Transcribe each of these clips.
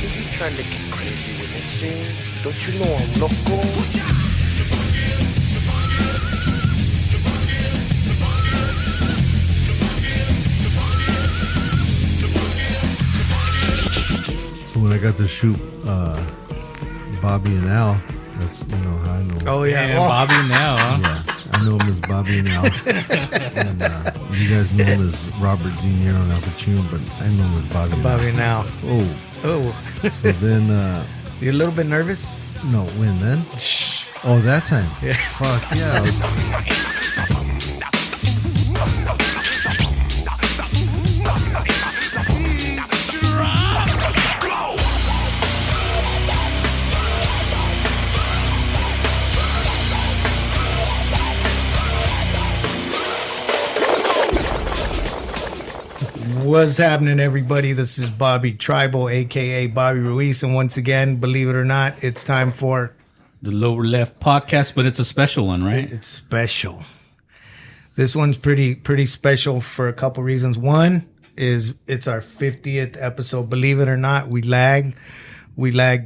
you trying to get crazy with this thing? Don't you know I'm loco? So when I got to shoot Bobby and Al, that's how I know. Oh yeah, Bobby and Al. Huh? Yeah, I know him as Bobby and Al, and you guys know him as Robert De Niro and Al Pacino, but I know him as Bobby. Bobby and Al. Oh. So then, you're a little bit nervous? No, when then? Oh, that time. Yeah. Fuck yeah. What's happening, everybody? This is Bobby Tribal, a.k.a. Bobby Ruiz. And once again, believe it or not, it's time for... the Lower Left podcast, but it's a special one, right? It's special. This one's pretty special for a couple reasons. One is it's our 50th episode. Believe it or not, we lag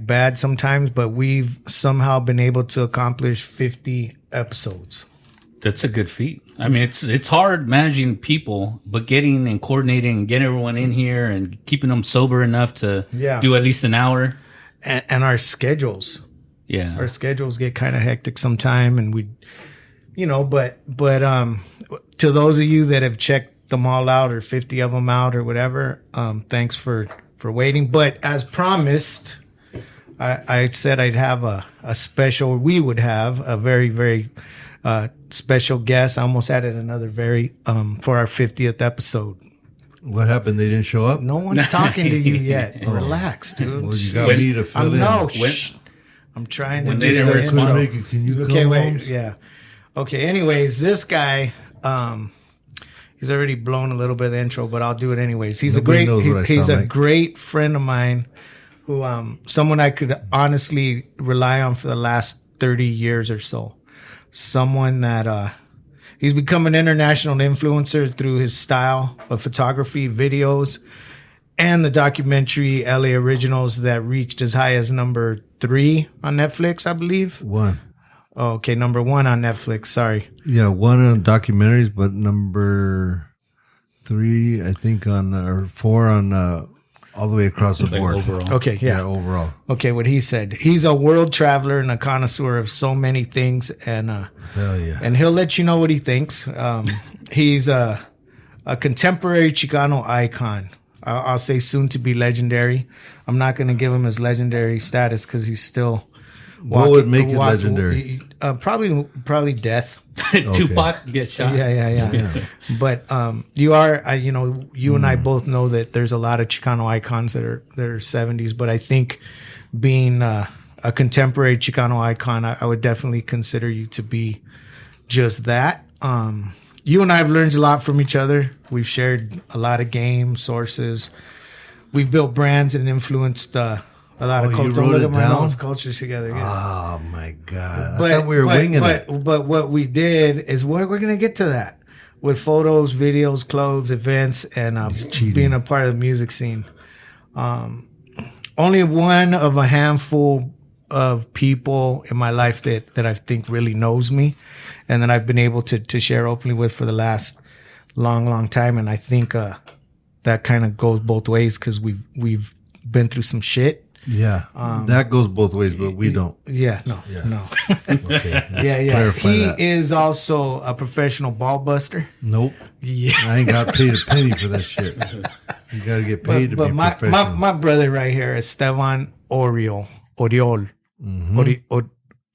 bad sometimes, but we've somehow been able to accomplish 50 episodes. That's a good feat. I mean, it's hard managing people, but getting and coordinating and getting everyone in here and keeping them sober enough to do at least an hour. And our schedules. Yeah. Our schedules get kind of hectic sometime, and we, but to those of you that have checked them all out or 50 of them out or whatever, thanks for waiting. But as promised, I said I'd have we would have a very, very special guest. I almost added another for our 50th episode. What happened? They didn't show up? No one's talking to you yet. Relax, dude. Well, you got me to fill in. No, I'm trying to do the intro. Can you okay, come wait. home? Yeah. Okay, anyways, this guy, he's already blown a little bit of the intro, but I'll do it anyways. He's he's a great friend of mine who, someone I could honestly rely on for the last 30 years or so. Someone that, he's become an international influencer through his style of photography, videos, and the documentary LA Originals that reached as high as number 3 on Netflix, I believe. 1. Oh, okay, number 1 on Netflix. Sorry. Yeah, 1 on documentaries, but number 3, I think, or 4 on all the way across the board. Overall. Okay, yeah. Overall. Okay, what he said. He's a world traveler and a connoisseur of so many things, and hell yeah. And he'll let you know what he thinks. He's a contemporary Chicano icon. I'll say soon to be legendary. I'm not going to give him his legendary status because he's still. What would make it legendary? Probably death. Tupac gets shot. Yeah. But you are, you and I both know that there's a lot of Chicano icons that are 70s. But I think being a contemporary Chicano icon, I would definitely consider you to be just that. You and I have learned a lot from each other. We've shared a lot of game sources. We've built brands and influenced a lot of culture. Look at my nose, cultures together. Yeah. Oh my God! I thought we were winging it. But what we did is we're going to get to that with photos, videos, clothes, events, and being a part of the music scene. Only one of a handful of people in my life that I think really knows me, and that I've been able to share openly with for the last long time. And I think that kind of goes both ways because we've been through some shit. Yeah, that goes both ways, but we don't. Yeah, no. Okay, yeah. He is also a professional ball buster. Nope. Yeah, I ain't got paid a penny for that shit. You got to get paid to be professional. My brother right here, Estevan Oriol. Mm-hmm.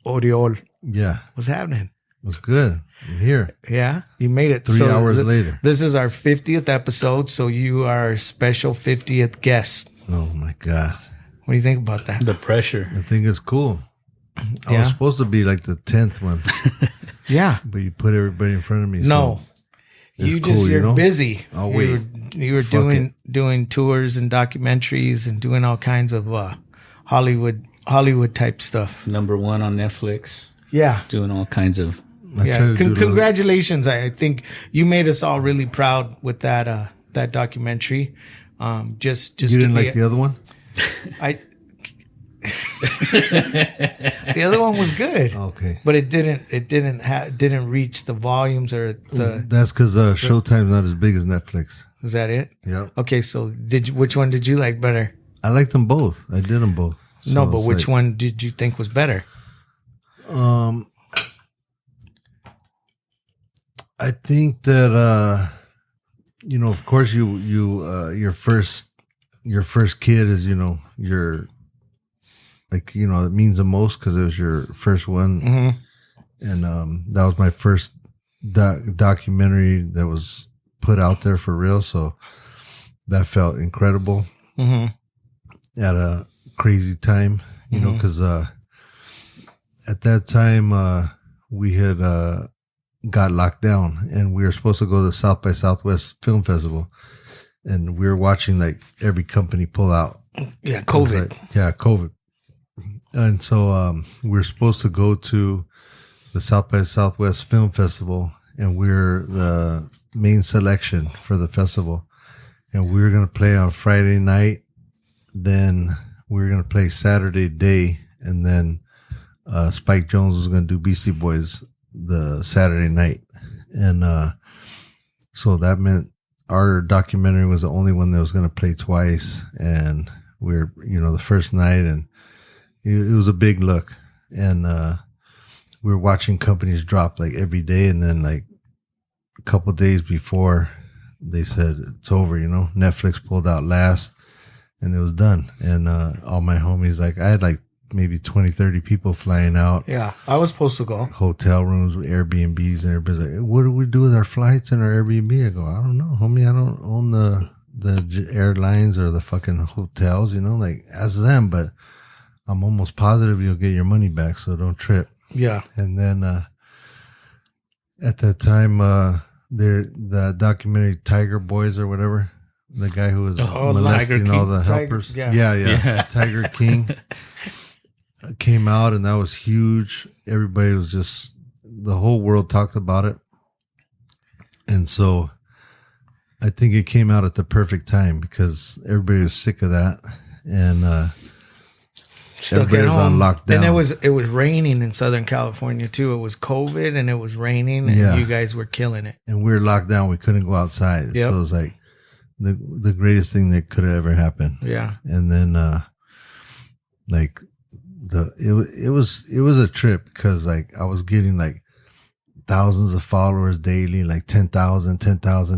Oriol. Yeah. What's happening? It's good. I'm here. Yeah, you made it 3 hours later. This is our 50th episode, so you are a special 50th guest. Oh my God. What do you think about that? The pressure. I think it's cool. I was supposed to be like the 10th one. Yeah. But you put everybody in front of me. No. So you're busy. Oh, wait. You were doing tours and documentaries and doing all kinds of Hollywood type stuff. Number 1 on Netflix. Yeah. Doing all kinds of. Congratulations. I think you made us all really proud with that documentary. Just you didn't like the other one? The other one was good. Okay, but it didn't reach the volumes or the. That's because Showtime's not as big as Netflix. Is that it? Yep. Okay, so which one did you like better? I liked them both. I did them both. So no, but which one did you think was better? I think that of course your first kid is your it means the most because it was your first one, and that was my first documentary that was put out there for real. So that felt incredible at a crazy time, because at that time we had got locked down and we were supposed to go to the South by Southwest Film Festival, and we were watching like every company pull out. Yeah, COVID. COVID. And so we were supposed to go to the South by Southwest Film Festival, and we're the main selection for the festival. And we were going to play on Friday night. Then we were going to play Saturday day. And then Spike Jonze was going to do Beastie Boys the Saturday night. And so that meant our documentary was the only one that was going to play twice. And we were, the first night, and it was a big look. And we were watching companies drop like every day. And then like a couple of days before, they said it's over, Netflix pulled out last and it was done. And all my homies, like I had like maybe 20, 30 people flying out. Yeah, I was supposed to go. Hotel rooms, Airbnbs, and everybody's like, what do we do with our flights and our Airbnb? I go, I don't know, homie. I don't own the airlines or the fucking hotels, like ask them, but I'm almost positive you'll get your money back, so don't trip. Yeah. And then at that time, the documentary Tiger Boys or whatever, the guy who was molesting all the helpers. Yeah. Tiger King came out, and that was huge. Everybody was just, the whole world talked about it. And so I think it came out at the perfect time because everybody was sick of that. And stuck at home, locked down. And it was raining in Southern California too. It was COVID and it was raining, and you guys were killing it. And we were locked down. We couldn't go outside. Yep. So it was like the greatest thing that could have ever happened. Yeah. And then it was a trip because like I was getting like thousands of followers daily, like 10,000. I was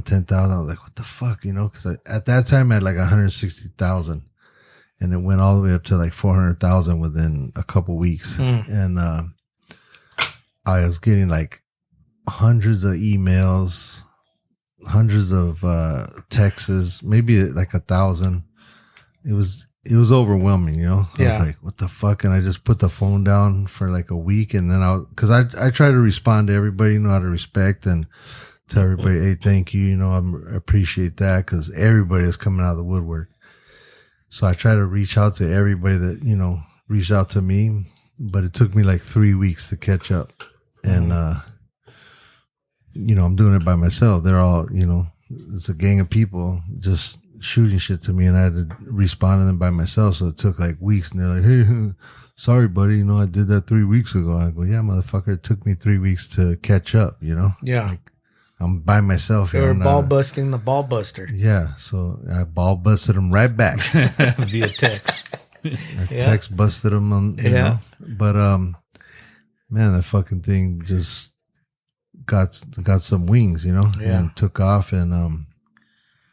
like, what the fuck, because at that time I had like 160,000. And it went all the way up to like 400,000 within a couple weeks. And I was getting like hundreds of emails, hundreds of texts, maybe like 1,000. It was overwhelming, I was like, what the fuck? And I just put the phone down for like a week. And then because I try to respond to everybody, out of respect, and tell everybody, hey, thank you. I appreciate that, because everybody is coming out of the woodwork. So I try to reach out to everybody that, reached out to me, but it took me like 3 weeks to catch up. And, I'm doing it by myself. They're all, it's a gang of people just shooting shit to me, and I had to respond to them by myself. So it took like weeks, and they're like, hey, sorry, buddy, I did that 3 weeks ago. I go, yeah, motherfucker, it took me 3 weeks to catch up, Yeah. Like, I'm by myself here. They were ball busting the ball buster. Yeah, so I ball busted them right back via text. Text busted them on, know. But man, that fucking thing just got some wings, and took off. And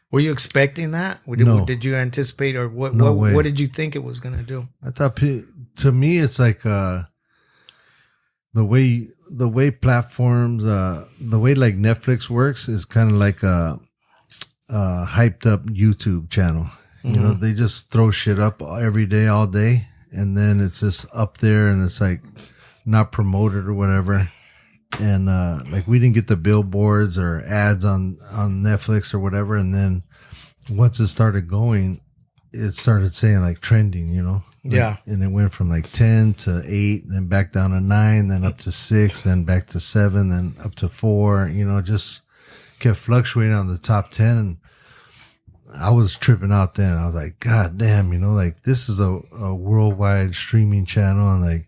were you expecting that? No. Did you anticipate, or what? No what, way. what did you think it was going to do? I thought, to me, it's like the way platforms, the way like Netflix works is kind of like a hyped up YouTube channel. They just throw shit up every day, all day, and then it's just up there, and it's like not promoted or whatever. And like we didn't get the billboards or ads on Netflix or whatever. And then once it started going, it started saying like trending, Yeah. And it went from like 10 to 8, then back down to 9, then up to 6, then back to 7, then up to 4, just kept fluctuating on the top 10. I was tripping out then. I was like, God damn, you know, like this is a worldwide streaming channel, and like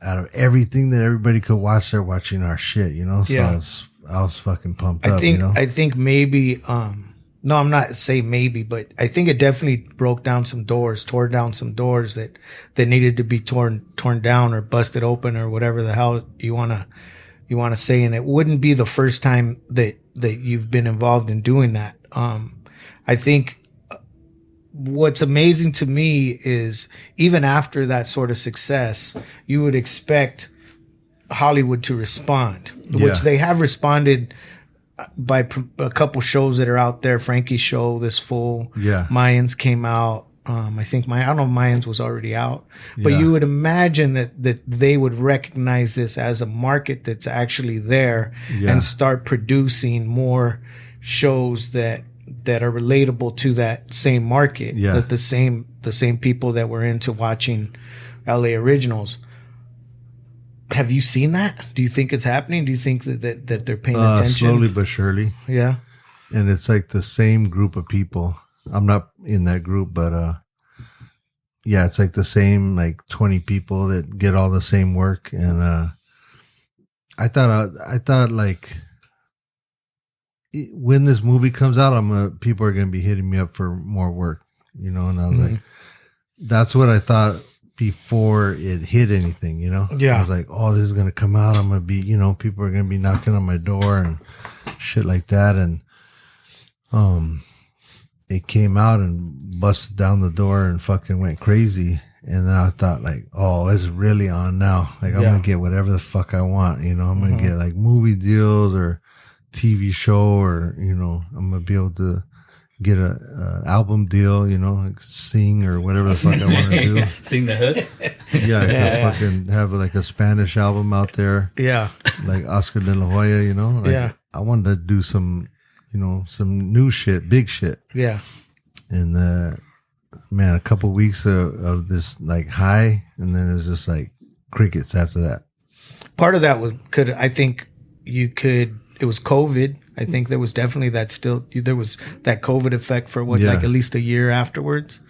out of everything that everybody could watch, they're watching our shit, you know? So yeah. I was fucking pumped up, you know? I think maybe, no, I'm not saying maybe, but I think it definitely tore down some doors that needed to be torn down or busted open or whatever the hell you want to say. And it wouldn't be the first time that you've been involved in doing that. I think what's amazing to me is even after that sort of success, you would expect Hollywood to respond, which they have responded by a couple shows that are out there. Frankie's show, This Fool, Mayans came out. I think I don't know if Mayans was already out, but you would imagine that they would recognize this as a market that's actually there and start producing more shows that are relatable to that same market, that the same people that were into watching LA originals. Have you seen that? Do you think it's happening? Do you think that they're paying attention? Slowly but surely. Yeah. And it's like the same group of people. I'm not in that group, but it's like the same like 20 people that get all the same work. And I thought like when this movie comes out, people are gonna be hitting me up for more work, you know. And I was like, that's what I thought before it hit anything, you know? Yeah. I was like, oh, this is going to come out. I'm going to be, you know, people are going to be knocking on my door and shit like that. And it came out and busted down the door and fucking went crazy. And then I thought like, oh, it's really on now. Like I'm going to get whatever the fuck I want, you know? I'm going to get like movie deals or TV show, or, you know, I'm going to be able to get a album deal, you know, like sing or whatever the fuck I want to do. Sing the hook? Fucking have like a Spanish album out there. Yeah. Like Oscar de la Hoya, you know? Like, I wanted to do some, you know, some new shit, big shit. Yeah. And man, a couple weeks of this like high, and then it was just like crickets after that. Part of that was, it was COVID. I think there was definitely there was that COVID effect for like at least a year afterwards.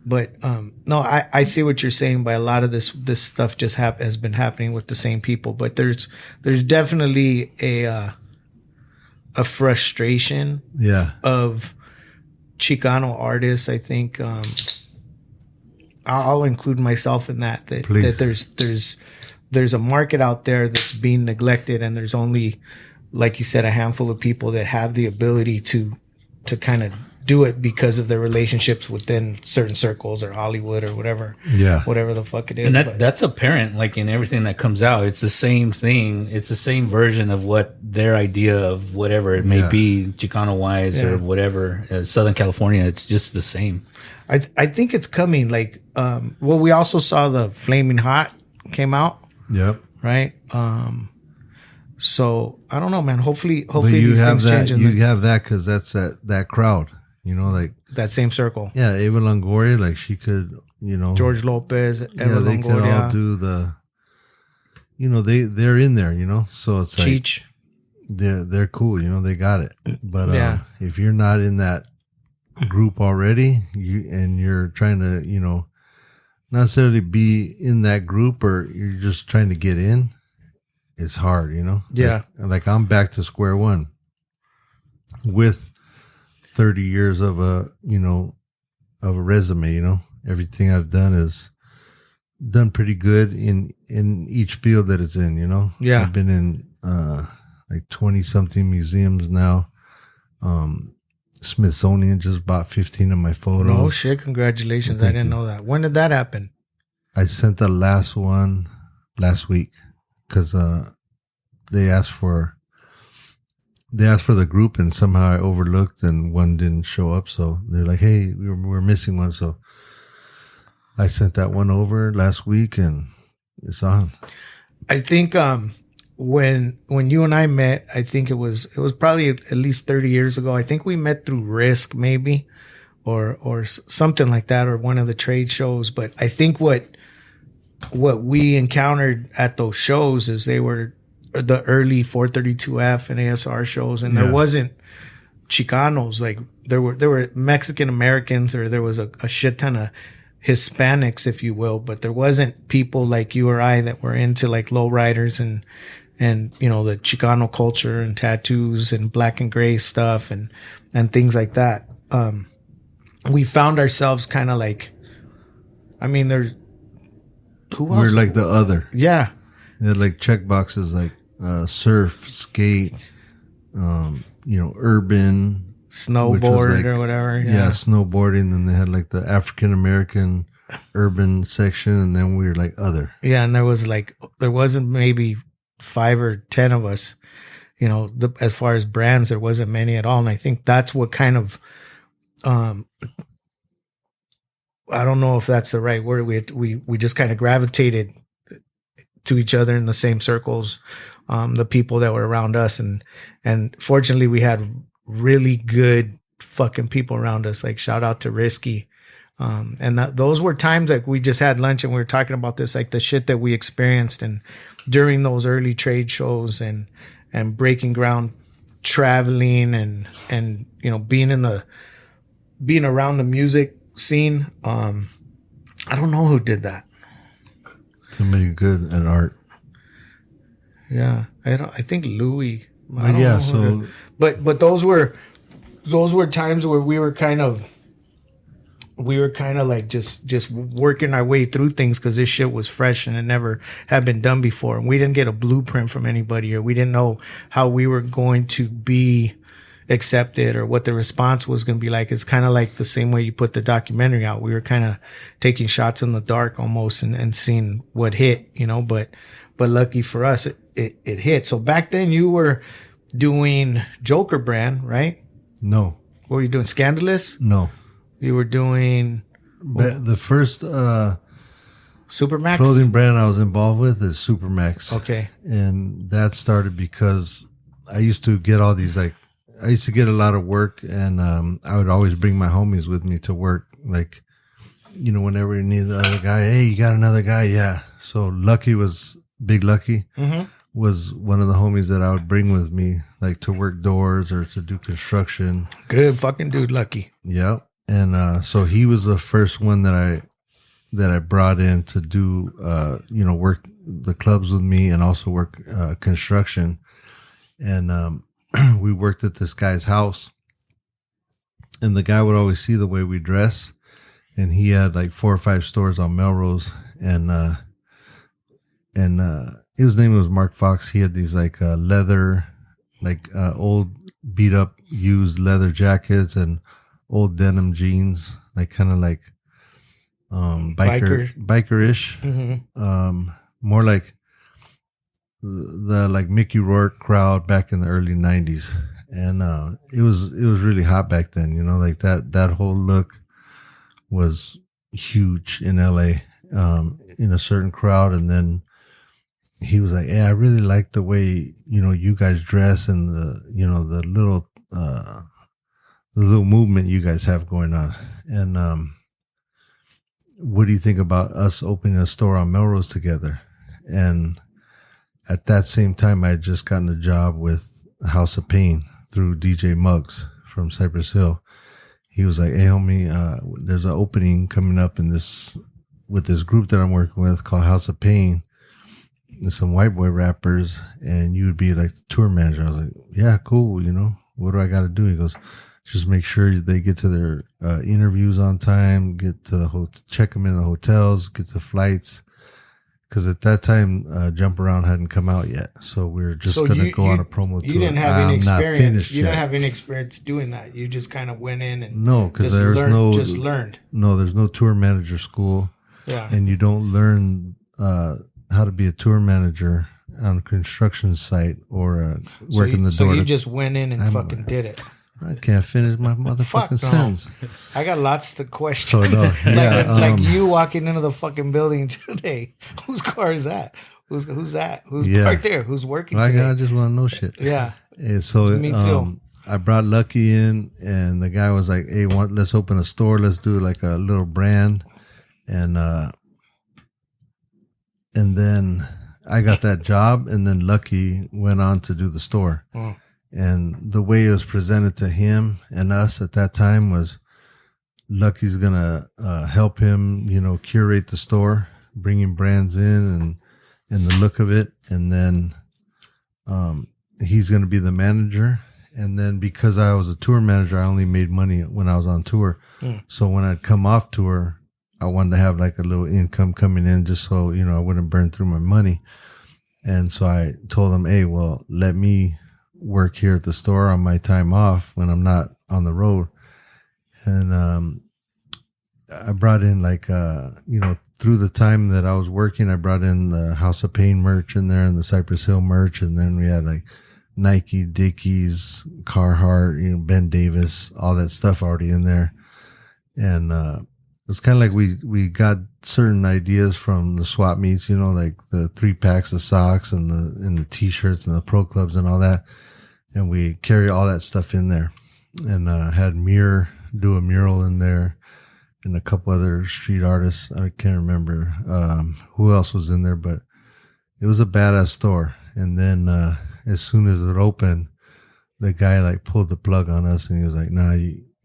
But no, I see what you're saying. By a lot of this stuff just has been happening with the same people. But there's definitely a frustration of Chicano artists. I think I'll include myself in that there's a market out there that's being neglected, and there's only, like you said, a handful of people that have the ability to kind of do it because of their relationships within certain circles or Hollywood or whatever the fuck it is. And that's apparent, like in everything that comes out. It's the same thing. It's the same version of what their idea of whatever it may be, Chicano wise or whatever, Southern California. It's just the same. I think it's coming. Like, we also saw the Flaming Hot came out. Yep. Right. So I don't know, man. Hopefully these things change. You have that because that's that crowd, you know, like that same circle. Yeah, Eva Longoria, like she could, you know, George Lopez, Eva Longoria. They could all do the, you know, they're in there, you know. So it's Cheech. Like they're cool, you know, they got it. But if you're not in that group already, and you're trying to, you know, not necessarily be in that group, or you're just trying to get in, it's hard, you know? Yeah. Like I'm back to square one with 30 years of a resume, you know? Everything I've done is done pretty good in each field that it's in, you know? Yeah. I've been in like 20 something museums now. Smithsonian just bought 15 of my photos. Oh shit, congratulations. I didn't know that. When did that happen? I sent the last one last week. Because they asked for the group, and somehow I overlooked, and one didn't show up. So they're like, "Hey, we're missing one." So I sent that one over last week, and it's on. I think when you and I met, I think it was probably at least 30 years ago. I think we met through Risk, maybe, or something like that, or one of the trade shows. But I think what we encountered at those shows is they were the early 432F and ASR shows, and there wasn't Chicanos. Like there were Mexican Americans, or there was a shit ton of Hispanics, if you will, but there wasn't people like you or I that were into like lowriders and you know, the Chicano culture and tattoos and black and gray stuff and things like that. We found ourselves kind of like, I mean, there's who else? We're like the other. Yeah. They're like check boxes, like surf, skate, you know, urban, snowboard like, or whatever. Yeah, snowboarding. Then they had like the African American urban section, and then we were like other. Yeah, and there wasn't maybe 5 or 10 of us. You know, as far as brands, there wasn't many at all, and I think that's what kind of, I don't know if that's the right word. We just kind of gravitated to each other in the same circles, the people that were around us, and fortunately we had really good fucking people around us. Like shout out to Risky. And those were times like we just had lunch and we were talking about this, like the shit that we experienced and during those early trade shows and breaking ground, traveling and, you know, being around the music scene. I don't know who did that. Somebody good at art. Yeah. I think Louis. But yeah, so but those were times where we were kind of like just working our way through things because this shit was fresh and it never had been done before. And we didn't get a blueprint from anybody, or we didn't know how we were going to be accepted or what the response was going to be like. It's kind of like the same way you put the documentary out. We were kind of taking shots in the dark almost and seeing what hit, you know, but lucky for us, it hit. So back then you were doing Joker brand, right? No. What were you doing? Scandalous? No. You were doing the first Supermax clothing brand I was involved with is Supermax. Okay. And that started because I used to get all these, like, I used to get a lot of work, and I would always bring my homies with me to work. Like, you know, whenever you need another guy, hey, you got another guy? Yeah. So Lucky was Big Lucky. Mm-hmm. Was one of the homies that I would bring with me, like to work doors or to do construction. Good fucking dude, Lucky. Yep. And so he was the first one that I brought in to do, you know, work the clubs with me and also work construction. And we worked at this guy's house, and the guy would always see the way we dress, and he had like 4 or 5 stores on Melrose, and his name was Mark Fox. He had these like leather, like old beat up used leather jackets and old denim jeans, like kind of like biker-ish. Mm-hmm. More like the like Mickey Rourke crowd back in the early 90s. And it was really hot back then, you know, like that whole look was huge in LA, in a certain crowd. And then he was like, "Hey, I really like the way, you know, you guys dress and the, you know, the little movement you guys have going on. And what do you think about us opening a store on Melrose together?" And at that same time, I had just gotten a job with House of Pain through DJ Muggs from Cypress Hill. He was like, "Hey, homie, there's an opening coming up with this group that I'm working with called House of Pain. There's some white boy rappers, and you would be like the tour manager." I was like, "Yeah, cool. You know, what do I got to do?" He goes, "Just make sure they get to their interviews on time, get to the check them in the hotels, get the flights." Because at that time, Jump Around hadn't come out yet, so we were just going to go on a promo tour. You didn't have any experience. You didn't have any experience doing that. You just kind of went in and because just learned. No, there's no tour manager school. Yeah, and you don't learn how to be a tour manager on a construction site or working the door. So you just went in and fucking did it. I can't finish my motherfucking sentence. I got lots of questions. So, no, like you walking into the fucking building today. Whose car is that? Who's that? Who's parked there? Who's working today? I just want to know shit. Yeah. And so me too. I brought Lucky in, and the guy was like, "Hey, let's open a store. Let's do like a little brand." And then I got that job, and then Lucky went on to do the store. And the way it was presented to him and us at that time was Lucky's going to help him, curate the store, bringing brands in and the look of it. And then he's going to be the manager. And then because I was a tour manager, I only made money when I was on tour. So when I'd come off tour, I wanted to have like a little income coming in just so, I wouldn't burn through my money. And so I told him, hey, well, let me work here at the store on my time off when I'm not on the road. And I brought in like, through the time that I was working, I brought in the House of Pain merch in there and the Cypress Hill merch. And then we had like Nike, Dickies, Carhartt, Ben Davis, all that stuff already in there. And it's kind of like we got certain ideas from the swap meets, like the 3-packs of socks and the t-shirts and the pro clubs and all that. And we carry all that stuff in there. And had Mir do a mural in there and a couple other street artists. I can't remember who else was in there, but it was a badass store. And then as soon as it opened, the guy like pulled the plug on us and he was like, nah,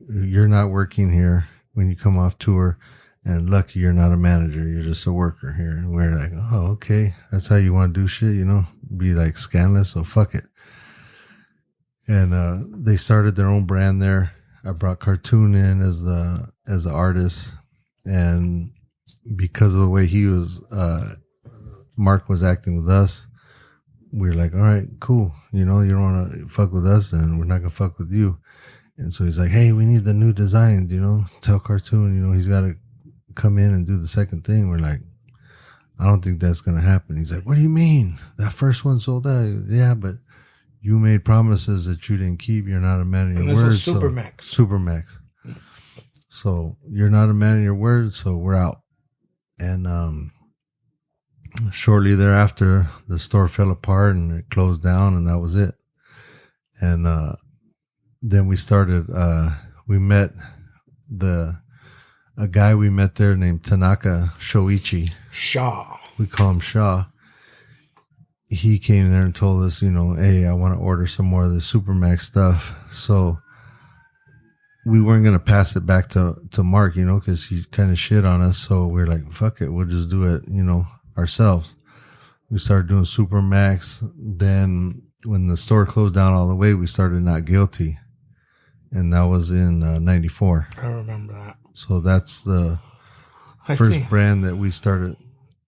you're not working here when you come off tour, and lucky you're not a manager, you're just a worker here. And we're like, oh, okay, that's how you want to do shit, be like scandalous, so fuck it. And they started their own brand there. I brought Cartoon in as the artist, and because of the way he was, Mark was acting with us, we were like, all right, cool, you don't want to fuck with us, and we're not gonna fuck with you. And so he's like, hey, we need the new design, tell Cartoon, he's got to come in and do the second thing. We're like, I don't think that's going to happen. He's like, what do you mean? That first one sold out. Yeah, but you made promises that you didn't keep. You're not a man of your word. This was Supermax. Supermax. So you're not a man of your word, so we're out. And shortly thereafter, the store fell apart and it closed down, and that was it. And then we started, we met a guy we met there named Tanaka Shoichi. Shaw. We call him Shaw. He came there and told us, hey, I want to order some more of the Supermax stuff. So we weren't going to pass it back to Mark, because he kind of shit on us. So we're like, fuck it, we'll just do it, ourselves. We started doing Supermax. Then when the store closed down all the way, we started Not Guilty. And that was in 94. I remember that. So that's the first brand that we started.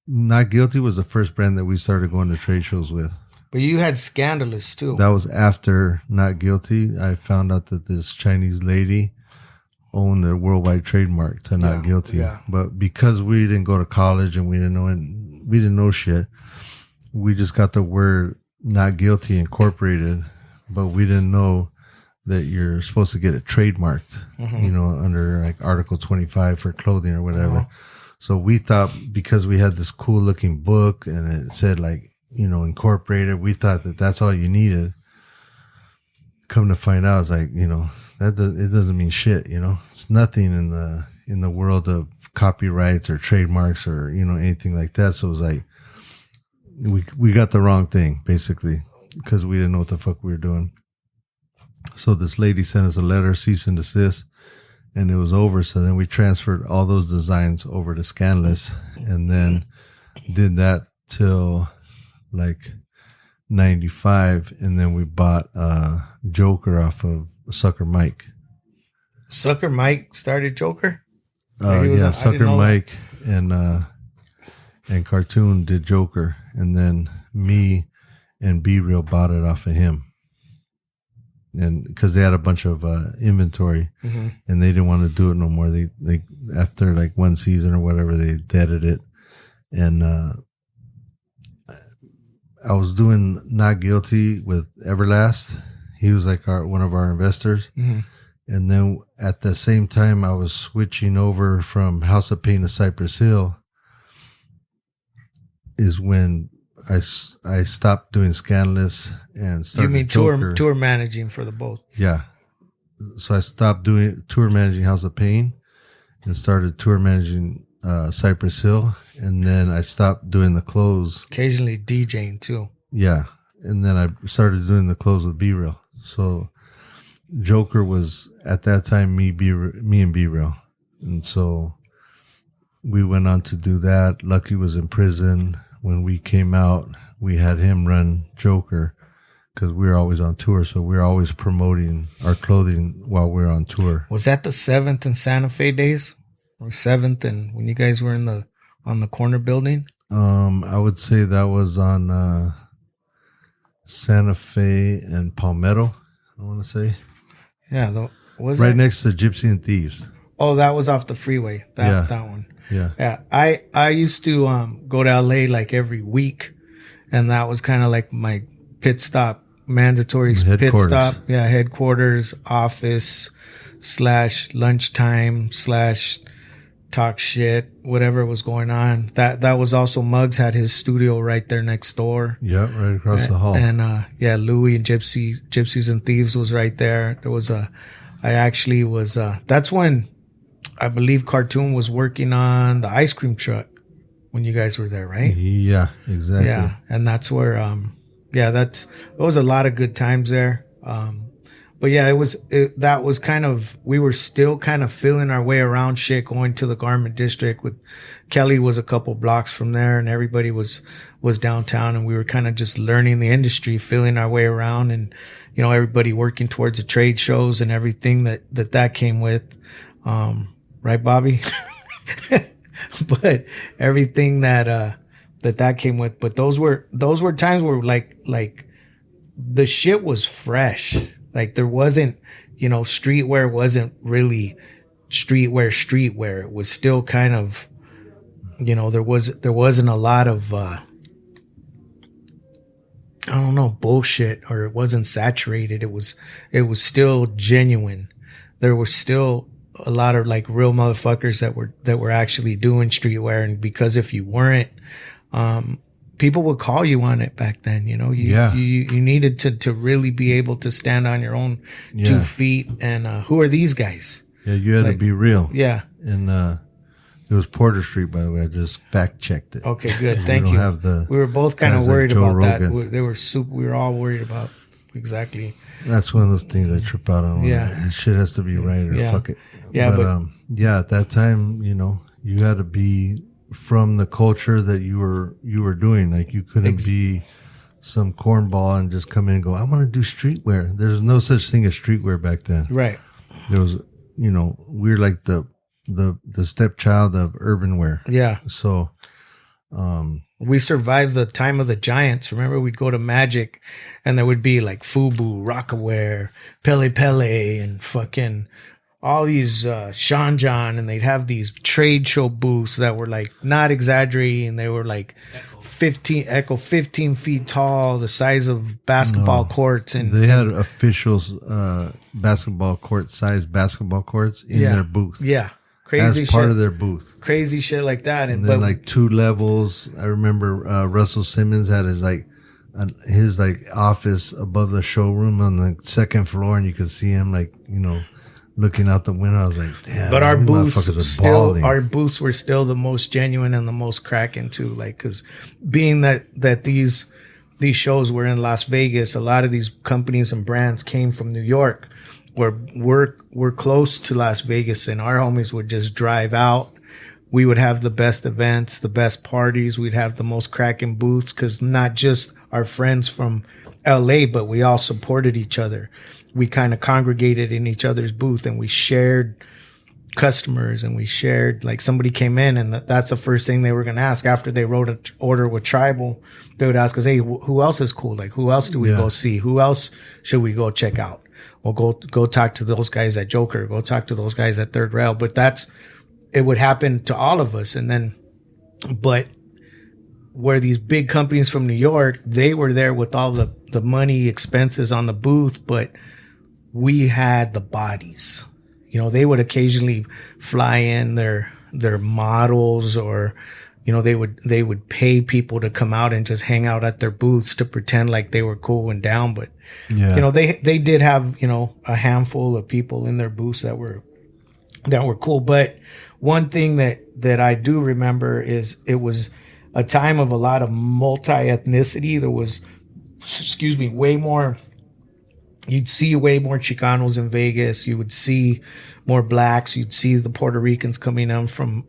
Not Guilty was the first brand that we started going to trade shows with. But you had Scandalous too. That was after Not Guilty. I found out that this Chinese lady owned a worldwide trademark to Not Guilty. Yeah. But because we didn't go to college and we didn't know shit, we just got the word Not Guilty incorporated, but we didn't know that you're supposed to get it trademarked, under like Article 25 for clothing or whatever. So we thought because we had this cool looking book and it said like, incorporated, we thought that that's all you needed. Come to find out, it's like, it doesn't mean shit, it's nothing in the world of copyrights or trademarks or, anything like that. So it was like, we got the wrong thing basically because we didn't know what the fuck we were doing. So this lady sent us a letter, cease and desist, and it was over. So then we transferred all those designs over to Scandalous and then did that till like 95. And then we bought Joker off of Sucker Mike. Sucker Mike started Joker? Sucker Mike and Cartoon did Joker. And then me and Be Real bought it off of him. And because they had a bunch of inventory and they didn't want to do it no more. They after like one season or whatever, they deaded it. And I was doing Not Guilty with Everlast. He was like one of our investors. And then at the same time, I was switching over from House of Pain to Cypress Hill is when I stopped doing Scandalous and started. You mean Joker. tour managing for the both? Yeah. So I stopped doing tour managing House of Pain and started tour managing Cypress Hill. And then I stopped doing the clothes. Occasionally DJing too. Yeah. And then I started doing the clothes with Be Real. So Joker was at that time me and B-Real. And so we went on to do that. Lucky was in prison. When we came out, we had him run Joker because we were always on tour. So we were always promoting our clothing while we were on tour. Was that the 7th and Santa Fe days? Or 7th and when you guys were on the corner building? I would say that was on Santa Fe and Palmetto, I want to say. Yeah, was right next to Gypsy and Thieves. Oh, that was off the freeway. That one. Yeah. Yeah. I used to go to LA like every week, and that was kind of like my pit stop, mandatory pit stop. Yeah, headquarters, office / lunchtime / talk shit, whatever was going on. That was also Muggs had his studio right there next door. Yeah, right across the hall. And Louie and Gypsies and Thieves was right there. There was that's when I believe Cartoon was working on the ice cream truck when you guys were there, right? Yeah, exactly. Yeah, and that's where there was a lot of good times there. But yeah, that was kind of, we were still kind of feeling our way around shit, going to the garment district with Kelly was a couple blocks from there and everybody was downtown, and we were kind of just learning the industry, feeling our way around, and, you know, everybody working towards the trade shows and everything that came with, right, Bobby? But everything that came with, but those were times where like the shit was fresh. Like there wasn't, you know, streetwear wasn't really streetwear. It was still kind of, you know, there wasn't a lot of, I don't know, bullshit, or it wasn't saturated. It was still genuine. There were still a lot of like real motherfuckers that were actually doing streetwear. And because if you weren't, people would call you on it back then, you know. You needed to really be able to stand on your own 2 feet. And who are these guys? Yeah, you had to be real. Yeah. And it was Porter Street, by the way. I just fact checked it. Okay, good. Thank you. We were both kind of worried about Rogan. That. We were all worried about exactly. That's one of those things I trip out on. Yeah, this shit has to be right, or fuck it. Yeah, but at that time, you know, you had to be from the culture that you were doing. Like you couldn't be some cornball and just come in and go, I want to do streetwear. There's no such thing as streetwear back then. Right. There was, you know, we're like the stepchild of urban wear. Yeah. So, we survived the time of the giants. Remember, we'd go to Magic and there would be like FUBU, Rockaware, Pele Pele, and fucking all these Sean John, and they'd have these trade show booths that were like not exaggerating. They were like 15 feet tall, the size of basketball courts, and they had officials basketball court size basketball courts in their booth. Yeah, crazy as shit. Part of their booth, crazy shit like that. And then like 2 levels. I remember Russell Simmons had his office above the showroom on the 2nd floor, and you could see him like, you know, looking out the window. I was like, damn. But our booths were still the most genuine and the most cracking too. Like, cause being that these shows were in Las Vegas, a lot of these companies and brands came from New York, where we're close to Las Vegas, and our homies would just drive out. We would have the best events, the best parties. We'd have the most cracking booths, cause not just our friends from LA, but we all supported each other. We kind of congregated in each other's booth, and we shared customers, and we shared, like, somebody came in, and that's the first thing they were going to ask after they wrote an order with Tribal. They would ask us, hey, who else is cool? Like, who else do we go see? Who else should we go check out? Well, go talk to those guys at Joker. Go talk to those guys at Third Rail. But it would happen to all of us. And then, but where these big companies from New York, they were there with all the money, expenses on the booth, but we had the bodies. You know, they would occasionally fly in their models, or, you know, they would pay people to come out and just hang out at their booths to pretend like they were cool and down. But, you know, they did have, you know, a handful of people in their booths that were cool. But one thing that I do remember is it was a time of a lot of multi-ethnicity. There was, way more you'd see way more Chicanos in Vegas. You would see more blacks. You'd see the Puerto Ricans coming in from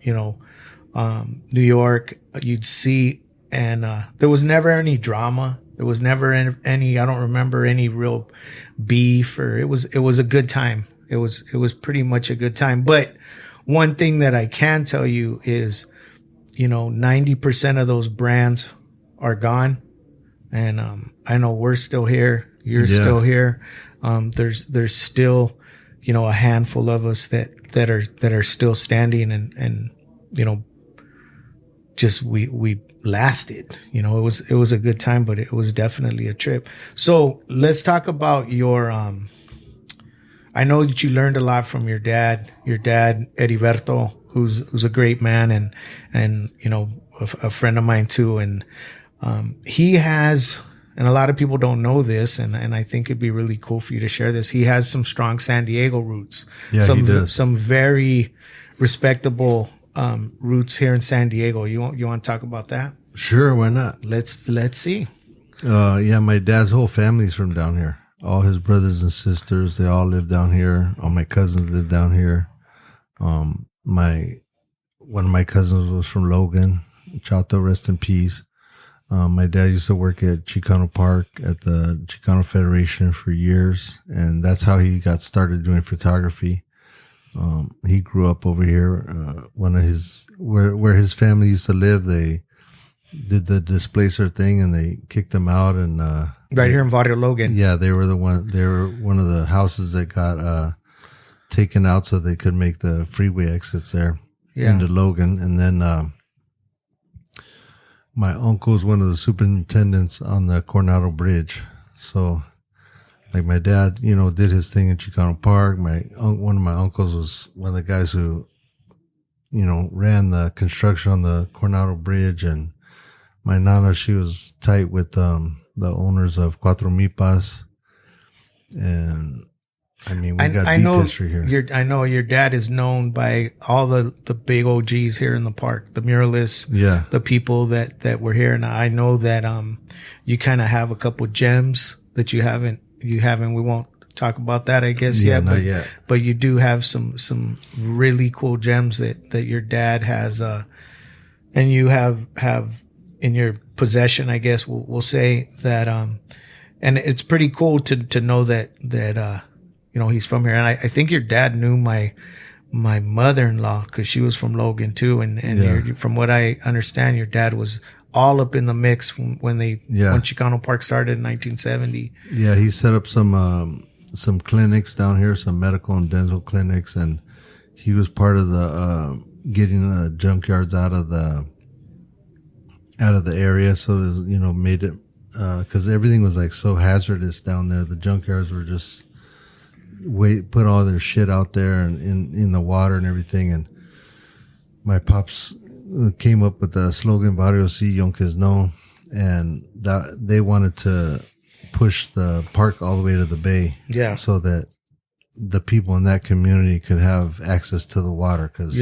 New York. You'd see, and there was never any drama. There was never any. I don't remember any real beef, or it was a good time. It was pretty much a good time. But one thing that I can tell you is, 90% of those brands are gone, and I know we're still here. You're still here. There's still, a handful of us that are still standing, and just we lasted. It was a good time, but it was definitely a trip. So let's talk about your. I know that you learned a lot from your dad, Heriberto, who's a great man, and a friend of mine too, and he has. And a lot of people don't know this, and I think it'd be really cool for you to share this. He has some strong San Diego roots. Yeah, he does. Some very respectable roots here in San Diego. You want to talk about that? Sure, why not? Let's see. My dad's whole family's from down here. All his brothers and sisters, they all live down here. All my cousins live down here. One of my cousins was from Logan. Chato, rest in peace. My dad used to work at Chicano Park at the Chicano Federation for years, and that's how he got started doing photography. He grew up over here. Where his family used to live, they did the displacer thing, and they kicked them out. And here in Barrio Logan. Yeah, they were one of the houses that got taken out so they could make the freeway exits there into Logan, and then. My uncle was one of the superintendents on the Coronado Bridge. So, like, my dad, did his thing in Chicano Park. One of my uncles was one of the guys who, ran the construction on the Coronado Bridge. And my nana, she was tight with the owners of Cuatro Mipas. And, we got deep history here. I know your dad is known by all the big OGs here in the park, the muralists, the people that were here. And I know that you kind of have a couple gems that you haven't. We won't talk about that, I guess, not yet. But you do have some really cool gems that your dad has, and you have in your possession, I guess we'll say that. And it's pretty cool to know that he's from here. And I think your dad knew my mother-in-law because she was from Logan too. And from what I understand, your dad was all up in the mix when Chicano Park started in 1970. Yeah, he set up some clinics down here, some medical and dental clinics, and he was part of the getting the junkyards out of the area. So there's, made it because everything was like so hazardous down there. The junkyards were just put all their shit out there and in the water and everything. And my pops came up with the slogan Barrio Si Yonques No, and that they wanted to push the park all the way to the bay, so that the people in that community could have access to the water, because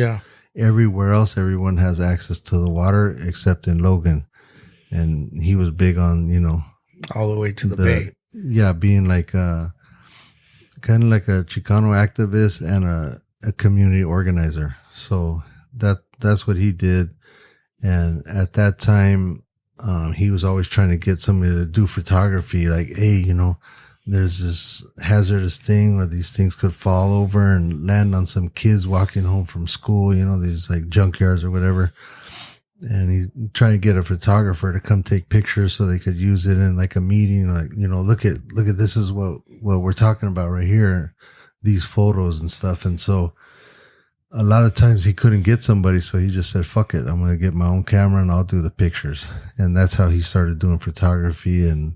everywhere else everyone has access to the water except in Logan. And he was big on all the way to the bay, being like kind of like a Chicano activist and a community organizer. So that's what he did. And at that time, he was always trying to get somebody to do photography. Like, hey, there's this hazardous thing where these things could fall over and land on some kids walking home from school, these like junkyards or whatever. And he trying to get a photographer to come take pictures so they could use it in like a meeting. Like, look at this is what we're talking about right here, these photos and stuff. And so a lot of times he couldn't get somebody. So he just said, fuck it. I'm going to get my own camera and I'll do the pictures. And that's how he started doing photography. And,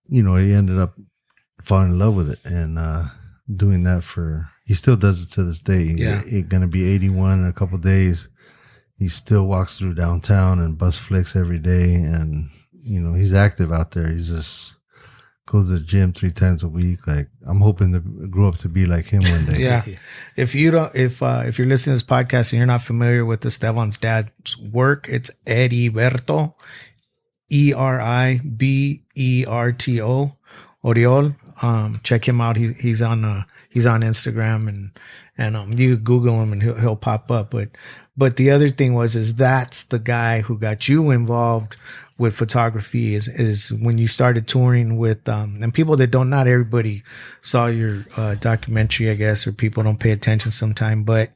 he ended up falling in love with it and, doing that he still does it to this day. He's going to be 81 in a couple of days. He still walks through downtown and bus flicks every day. And, he's active out there. He's just goes to the gym 3 times a week. Like, I'm hoping to grow up to be like him one day. If you're listening to this podcast and you're not familiar with Estevan's dad's work, it's Heriberto, Heriberto, Oriol. Check him out. He's on Instagram and you Google him and he'll pop up. But the other thing is that's the guy who got you involved with photography is when you started touring with, and people that not everybody saw your, documentary, I guess, or people don't pay attention sometime, but,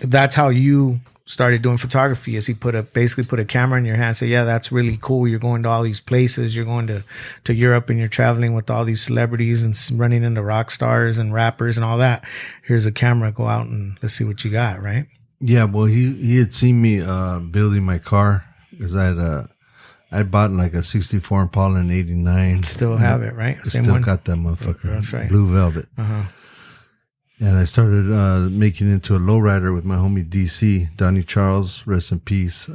that's how you started doing photography is he basically put a camera in your hand and said, yeah, that's really cool. You're going to all these places. You're going to Europe and you're traveling with all these celebrities and running into rock stars and rappers and all that. Here's a camera. Go out and let's see what you got. Right. Yeah. Well, he had seen me, building my car because I bought like a 64 Impala in 89. Still have it, right? Same one. Got that motherfucker. That's right. Blue velvet. And I started making it into a lowrider with my homie DC, Donnie Charles, rest in peace.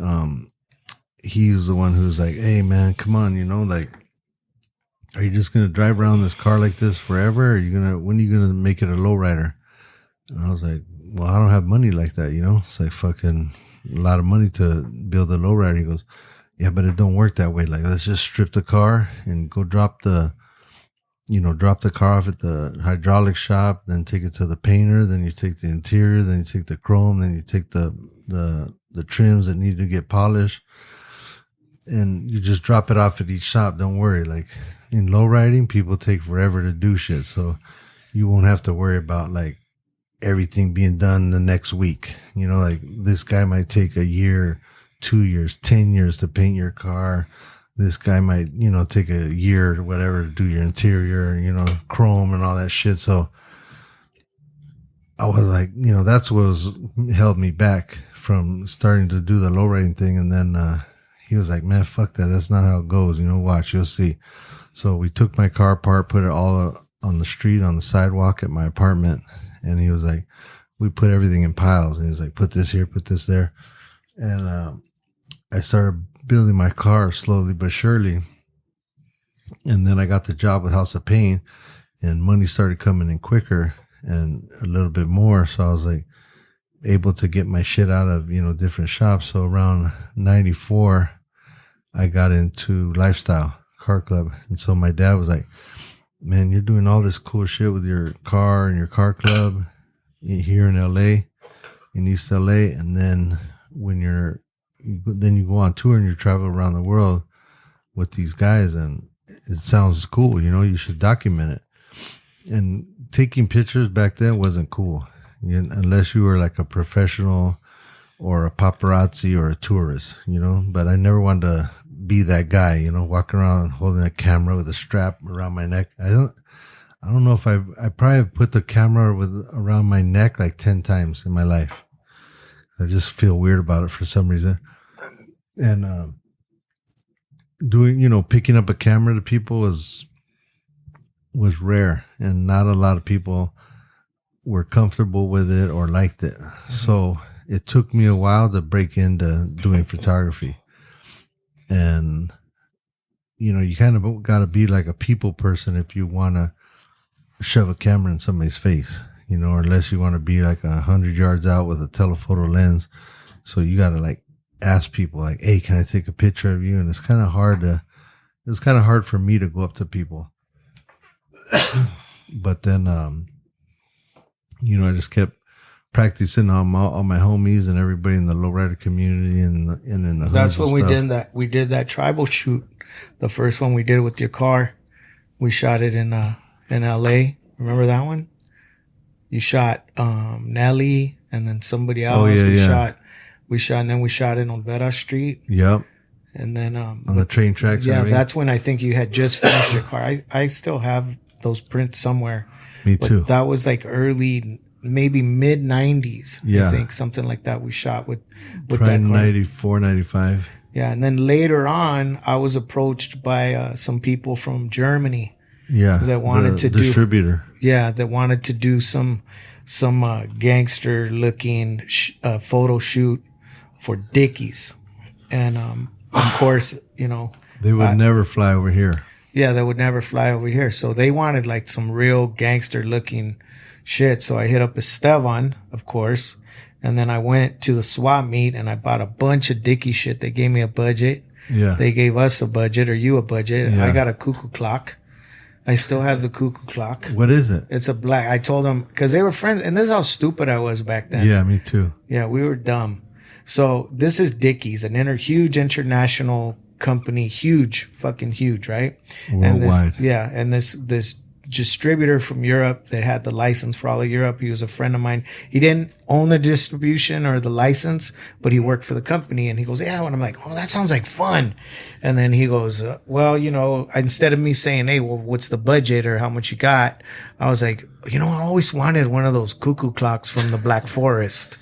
He was the one who was like, hey, man, come on, like, are you just going to drive around this car like this forever? Or when are you going to make it a lowrider? And I was like, well, I don't have money like that, It's like fucking a lot of money to build a lowrider. He goes, yeah, but it don't work that way. Like, let's just strip the car and go drop the car off at the hydraulic shop, then take it to the painter, then you take the interior, then you take the chrome, then you take the trims that need to get polished, and you just drop it off at each shop. Don't worry. Like in low riding, people take forever to do shit. So you won't have to worry about like everything being done the next week. Like this guy might take a year, 2 years, 10 years to paint your car. This guy might, take a year or whatever to do your interior, chrome and all that shit. So I was like, that's what held me back from starting to do the lowriding thing. And then he was like, man, fuck that. That's not how it goes. Watch, you'll see. So we took my car apart, put it all on the street, on the sidewalk at my apartment. And he was like, we put everything in piles. And he was like, put this here, put this there. And I started building my car slowly but surely. And then I got the job with House of Pain and money started coming in quicker and a little bit more. So I was like able to get my shit out of, different shops. So around 94, I got into Lifestyle Car Club. And so my dad was like, man, you're doing all this cool shit with your car and your car club here in LA, in East LA. And then when you go on tour and you travel around the world with these guys and it sounds cool, you should document it. And taking pictures back then wasn't cool unless you were like a professional or a paparazzi or a tourist, but I never wanted to be that guy, walking around holding a camera with a strap around my neck. I don't know if I probably have put the camera around my neck like 10 times in my life. I just feel weird about it for some reason. And doing, picking up a camera to people was rare, and not a lot of people were comfortable with it or liked it. Mm-hmm. So it took me a while to break into doing photography. And, you kind of got to be like a people person if you want to shove a camera in somebody's face, or unless you want to be like 100 yards out with a telephoto lens. So you got to like ask people like, hey, can I take a picture of you? And it was kind of hard for me to go up to people. But then, I just kept practicing on my homies and everybody in the lowrider community and in the That's when we did that tribal shoot. The first one we did with your car. We shot it in LA. Remember that one? You shot Nelly and then somebody else. Oh, yeah, We shot and then we shot it on Vera Street. Yep. And then on the train tracks. Yeah, that's when I think you had just finished your car. I still have those prints somewhere. Me too. That was like early, maybe mid 90s. Yeah. I think something like that we shot with Probably that car. 94, 95. Yeah. And then later on, I was approached by some people from Germany. Yeah. That wanted to distributor. That wanted to do some gangster looking photo shoot for Dickies. And of course, they would never fly over here. Yeah, they would never fly over here. So they wanted like some real gangster looking shit. So I hit up Estevan, of course. And then I went to the swap meet and I bought a bunch of Dickie shit. They gave me a budget. Yeah. They gave us a budget, or you a budget. Yeah. I got a cuckoo clock. I still have the cuckoo clock. What is it? It's a black. I told them because they were friends, and this is how stupid I was back then. Yeah, me too. Yeah, we were dumb. So this is Dickies, huge international company, huge, fucking huge, right? Worldwide. And this distributor from Europe that had the license for all of Europe. He was a friend of mine. He didn't own the distribution or the license, but he worked for the company. And he goes, yeah. And I'm like, oh, that sounds like fun. And then he goes, well, instead of me saying, hey, well, what's the budget or how much you got? I was like, I always wanted one of those cuckoo clocks from the Black Forest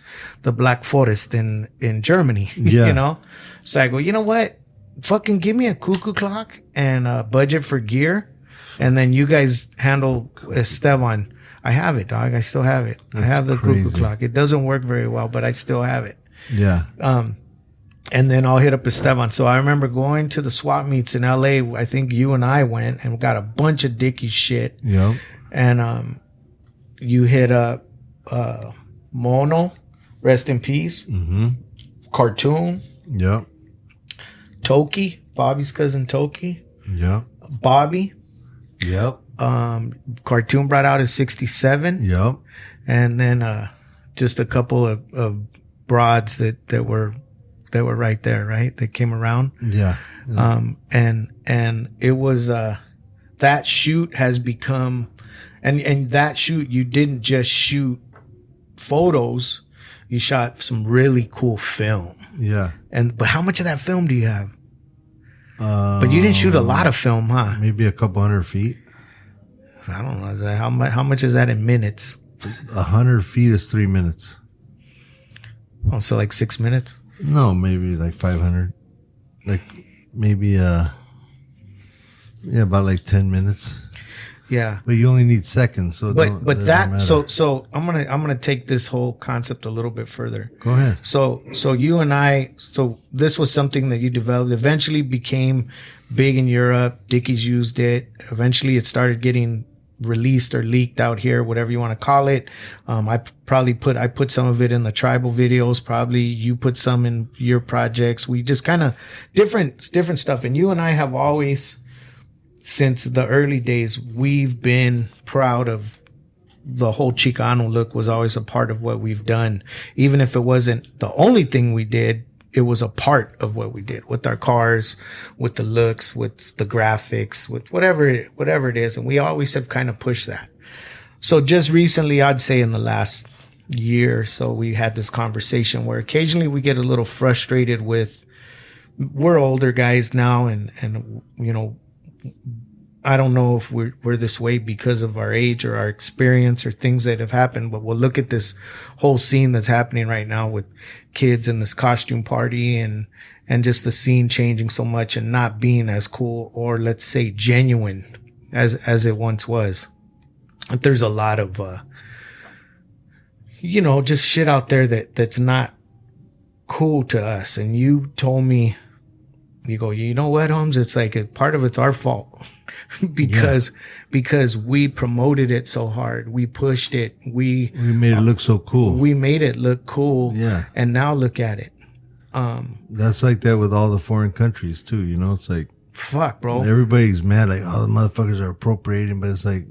in Germany, Yeah. So I go, you know what? Fucking give me a cuckoo clock and a budget for gear. And then you guys handle Estevan. I have it, dog. I still have it. I have the cuckoo clock. It doesn't work very well, but I still have it. Yeah. And then I'll hit up Estevan. So I remember going to the swap meets in LA. I think you and I went and got a bunch of Dickies shit. Yep. And you hit up Mono, rest in peace. Mm-hmm. Cartoon. Yep. Toki, Bobby's cousin Toki. Yep. Bobby. Yep. Cartoon brought out his 67. Yep. And then just a couple of broads that were right there, right? That came around. Yeah. And it was that shoot has become and that shoot, you didn't just shoot photos, you shot some really cool film. Yeah. But how much of that film do you have? But you didn't shoot a lot of film, huh? Maybe a couple 100 feet. I don't know. How much is that in minutes? 100 feet is 3 minutes. Oh, so like 6 minutes? No, maybe like 500. Like maybe about like 10 minutes. Yeah. But you only need seconds, so but that so I'm gonna take this whole concept a little bit further. Go ahead. So you and I, so this was something that you developed, eventually became big in Europe. Dickies used it. Eventually it started getting released or leaked out here, whatever you want to call it. I put some of it in the tribal videos. Probably you put some in your projects. We just kind of different stuff. And you and I have always, since the early days, we've been proud of the whole Chicano look. Was always a part of what we've done. Even if it wasn't the only thing we did, it was a part of what we did with our cars, with the looks, with the graphics, with whatever it is. And we always have kind of pushed that. So just recently, I'd say in the last year or so, we had this conversation where occasionally we get a little frustrated with, we're older guys now, and I don't know if we're this way because of our age or our experience or things that have happened, but we'll look at this whole scene that's happening right now with kids and this costume party and just the scene changing so much and not being as cool or, let's say, genuine as it once was. But there's a lot of just shit out there that's not cool to us. And you told me, you go, you know what, Holmes? It's like part of it's our fault because we promoted it so hard. We pushed it. We made it look so cool. We made it look cool. Yeah. And now look at it. That's like that with all the foreign countries too. It's like, fuck, bro. Everybody's mad, like, oh, the motherfuckers are appropriating, but it's like,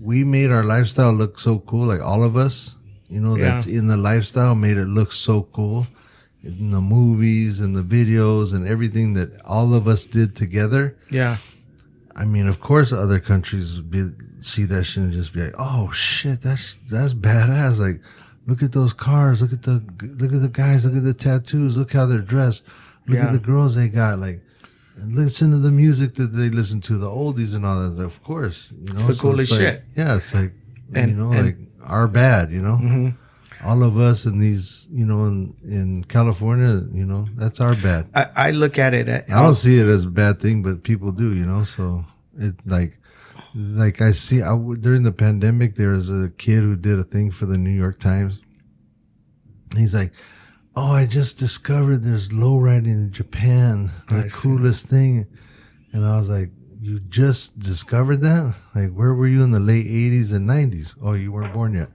we made our lifestyle look so cool. Like all of us, that's in the lifestyle made it look so cool. In the movies and the videos and everything that all of us did together. Yeah. I mean, of course, other countries see that shit and just be like, "Oh shit, that's badass!" Like, look at those cars, look at the guys, look at the tattoos, look how they're dressed, look at the girls they got. Like, and listen to the music that they listen to, the oldies and all that. Of course, it's the coolest shit. Yeah, it's like like our bad, Mm-hmm. All of us in these, in California, that's our bad. I look at it. I don't see it as a bad thing, but people do, so it like I see during the pandemic, there was a kid who did a thing for the New York Times. He's like, oh, I just discovered there's lowriding in Japan, the coolest thing. And I was like, you just discovered that? Like, where were you in the late 80s and 90s? Oh, you weren't born yet.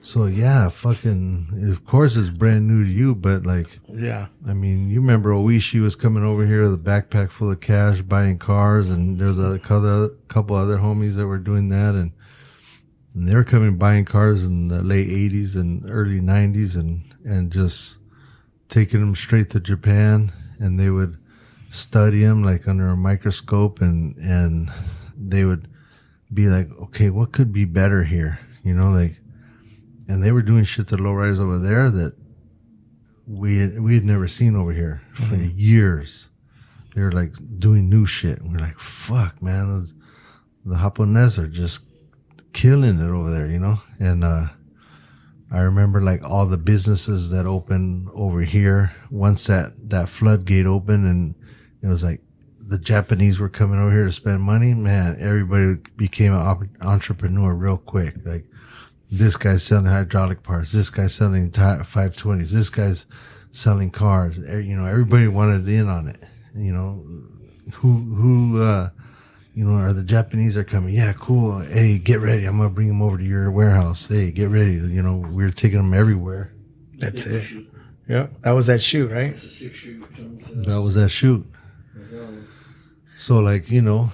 So, yeah, fucking, of course it's brand new to you, but like, yeah. I mean, you remember Oishi was coming over here with a backpack full of cash, buying cars, and there's a couple other homies that were doing that, and they were coming buying cars in the late 80s and early 90s and just taking them straight to Japan, and they would study them like under a microscope, and they would be like, okay, what could be better here? You know, like, and they were doing shit to lowriders over there that we had never seen over here for years. They were like doing new shit. And we're like, fuck, man, the Japones are just killing it over there, you know? And I remember like all the businesses that opened over here once that floodgate opened, and it was like the Japanese were coming over here to spend money. Man, everybody became an entrepreneur real quick. Like, this guy's selling hydraulic parts. This guy's selling 520s. This guy's selling cars. You know, everybody wanted in on it. You know, who you know, are the Japanese are coming? Yeah, cool. Hey, get ready. I'm going to bring them over to your warehouse. Hey, get ready. You know, we're taking them everywhere. That's it. Yeah, that was that shoot, right? That's a 6 shoot. That was that shoot. So, like, you know,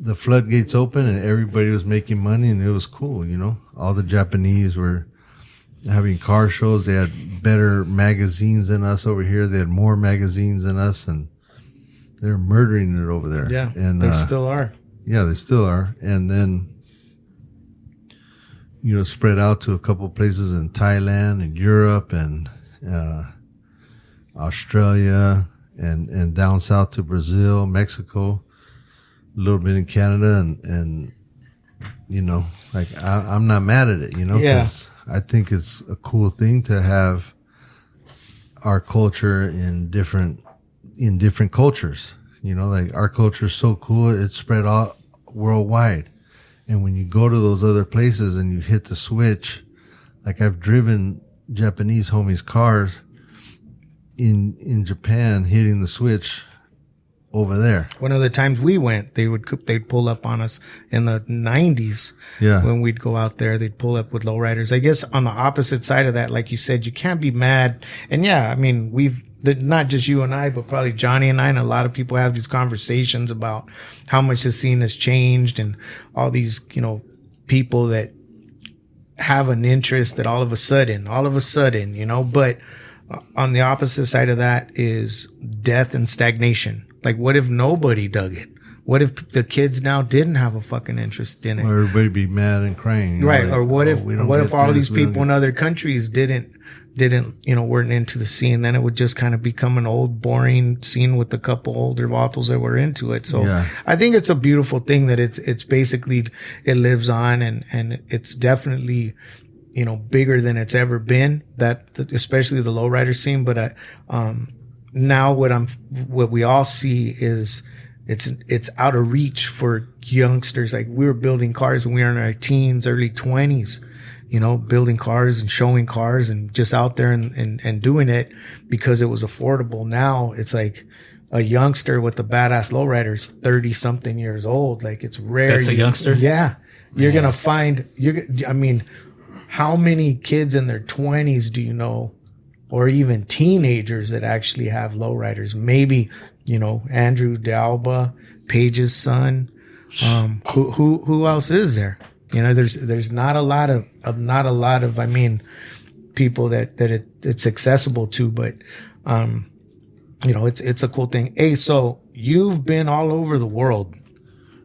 the floodgates open and everybody was making money, and it was cool, you know. All the Japanese were having car shows. They had better magazines than us over here. They had more magazines than us, and they're murdering it over there. Yeah, and they still are. Yeah, they still are. And then, you know, spread out to a couple places in Thailand and Europe and Australia and down south to Brazil, Mexico, a little bit in Canada, and you know, like I'm not mad at it, you know, because I think it's a cool thing to have our culture in different cultures. You know, like our culture is so cool, it's spread out worldwide. And when you go to those other places and you hit the switch, like I've driven Japanese homies' cars in Japan, hitting the switch over there. One of the times we went, they'd pull up on us in the 90s. Yeah. When we'd go out there, they'd pull up with lowriders. I guess on the opposite side of that, like you said, you can't be mad. And yeah, I mean, not just you and I, but probably Johnny and I, and a lot of people have these conversations about how much the scene has changed and all these, you know, people that have an interest that all of a sudden, you know, but on the opposite side of that is death and stagnation. Like, what if nobody dug it? What if the kids now didn't have a fucking interest in it? Or everybody be mad and crying. Right. Like, or what if all these people in other countries didn't, you know, weren't into the scene? Then it would just kind of become an old, boring scene with a couple older vatos that were into it. So yeah. I think it's a beautiful thing that it's basically, it lives on and it's definitely, you know, bigger than it's ever been, especially the lowrider scene. But, now what we all see is it's out of reach for youngsters. Like, we were building cars when we were in our teens, early 20s, you know, building cars and showing cars and just out there and doing it because it was affordable. Now it's like a youngster with a badass lowrider is 30 something years old. Like, it's rare. That's a youngster? Yeah. You're going to find, I mean, how many kids in their 20s do you know, or even teenagers that actually have lowriders? Maybe, you know, Andrew D'Alba, Paige's son. Who else is there? You know, there's not a lot of, I mean, people that it's accessible to, but, you know, it's a cool thing. Hey, so you've been all over the world.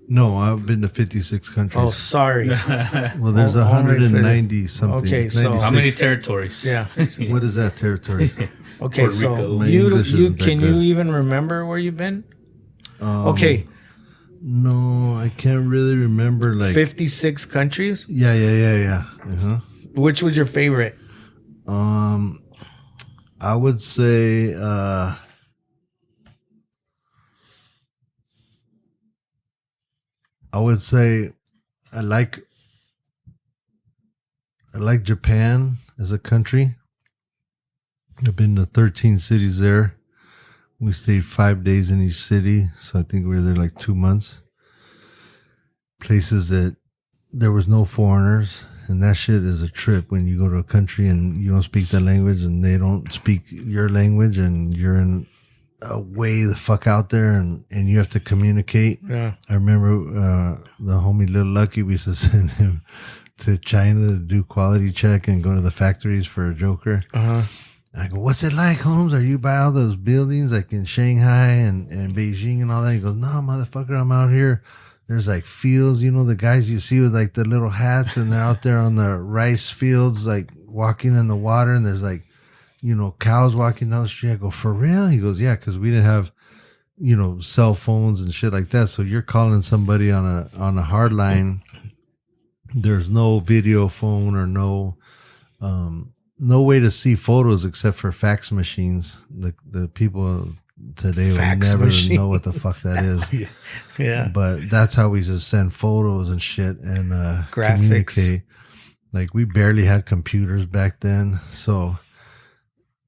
No, I've been to 56 countries. Oh, sorry. Well, there's 190 something. Okay, so 96. How many territories? Yeah. What is that territory? Okay, Puerto Rico. so you can you even remember where you've been? Okay. No, I can't really remember. Like 56 countries. Yeah. Uh-huh. Which was your favorite? I would say I like Japan as a country. I've been to 13 cities there. We stayed 5 days in each city, so I think we were there like 2 months. places that there was no foreigners. And that shit is a trip when you go to a country and you don't speak that language and they don't speak your language and you're in way the fuck out there and you have to communicate. Yeah. I remember the homie Little Lucky, we used to send him to China to do quality check and go to the factories for a Joker. Uh-huh. And I go, what's it like, Holmes? Are you by all those buildings like in Shanghai and Beijing and all that? He goes, no, motherfucker, I'm out here. There's like fields, you know, the guys you see with like the little hats and they're out there on the rice fields, like walking in the water. And there's like, you know, cows walking down the street. I go, for real? He goes, yeah, because we didn't have, you know, cell phones and shit like that. So you're calling somebody on a hard line. There's no video phone or no way to see photos except for fax machines. The people today will never know what the fuck that is. Yeah. But that's how we just send photos and shit and graphics. Communicate. Like we barely had computers back then. So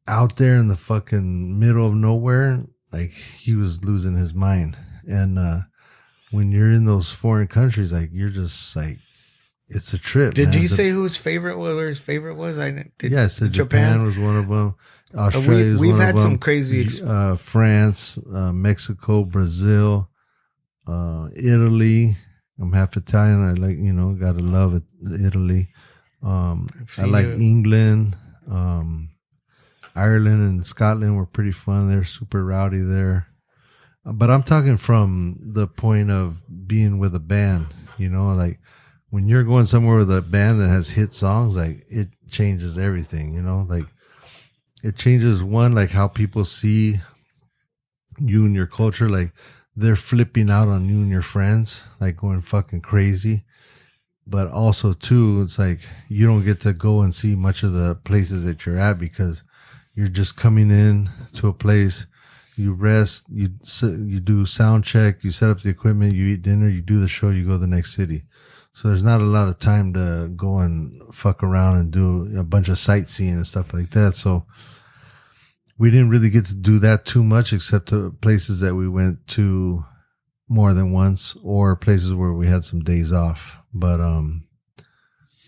out there in the fucking middle of nowhere, like he was losing his mind. And when you're in those foreign countries, like you're just like, it's a trip. Did you say who his favorite was? Or his favorite was? Yes, Japan was one of them. Australia. We've had some crazy. France, Mexico, Brazil, Italy. I'm half Italian. I like, you know, gotta love it, Italy. I like England, Ireland, and Scotland were pretty fun. They're super rowdy there. But I'm talking from the point of being with a band. You know, like when you're going somewhere with a band that has hit songs, like it changes everything. You know, like. It changes one, like how people see you and your culture. Like they're flipping out on you and your friends, like going fucking crazy. But also too, it's like you don't get to go and see much of the places that you're at because you're just coming in to a place. You rest, you do sound check, you set up the equipment, you eat dinner, you do the show, you go to the next city. So there's not a lot of time to go and fuck around and do a bunch of sightseeing and stuff like that. So we didn't really get to do that too much except to places that we went to more than once or places where we had some days off. But,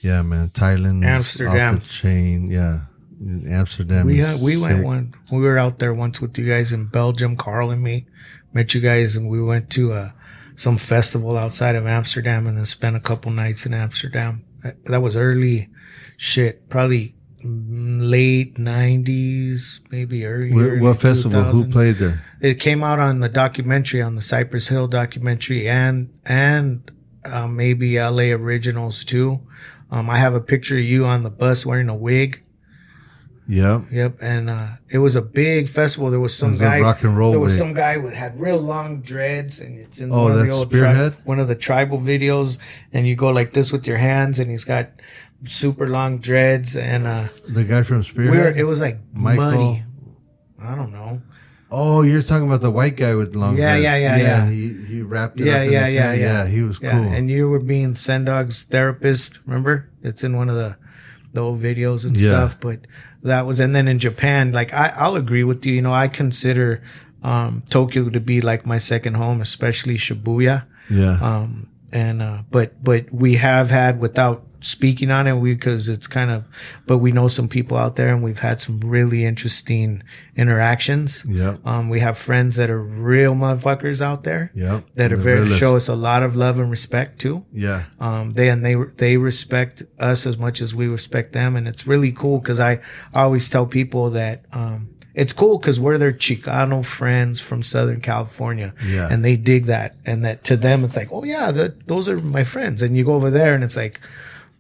yeah, man, Thailand, Amsterdam, off the chain. Yeah. Amsterdam. We went one. We were out there once with you guys in Belgium. Carl and me met you guys, and we went to some festival outside of Amsterdam, and then spent a couple nights in Amsterdam. That was early shit, probably late 90s, maybe early. What festival? 2000. Who played there? It came out on the documentary, on the Cypress Hill documentary, and maybe LA Originals too. I have a picture of you on the bus wearing a wig. Yep. And it was a big festival. There was some guy. Rock and roll. There was some guy who had real long dreads, and it's in one of the old one of the tribal videos. And you go like this with your hands, and he's got super long dreads. And the guy from Spearhead. It was like Michael. muddy. I don't know. Oh, you're talking about the white guy with long dreads. Yeah. He wrapped it up in his hand. Yeah, he was cool. And you were being Sendog's therapist. Remember? It's in one of the old videos and stuff. But that was, and then in Japan, like I'll agree with you. You know, I consider Tokyo to be like my second home, especially Shibuya. Yeah. But we have had, without speaking on it, because it's kind of, but we know some people out there, and we've had some really interesting interactions. Yeah. We have friends that are real motherfuckers out there. Yeah. That are show us a lot of love and respect too. Yeah. They respect us as much as we respect them, and it's really cool because I always tell people that it's cool because we're their Chicano friends from Southern California. Yeah. And they dig that, and that to them it's like, oh yeah, those are my friends. And you go over there and it's like,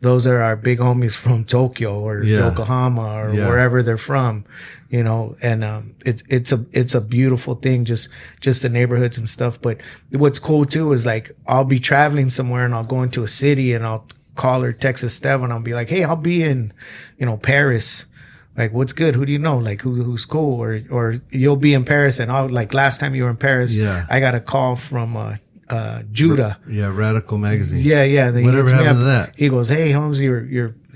those are our big homies from Tokyo or Yokohama or wherever they're from, you know. And it's a beautiful thing, just the neighborhoods and stuff. But what's cool too is like I'll be traveling somewhere and I'll go into a city and I'll call or text Estevan. I'll be like, hey, I'll be in, you know, Paris. Like, what's good? Who do you know? Like, who's cool? Or you'll be in Paris, and I'll, like, last time you were in Paris, I got a call from Judah. Yeah, Radical Magazine. Yeah. Whatever happened to that? He goes, hey, Holmes,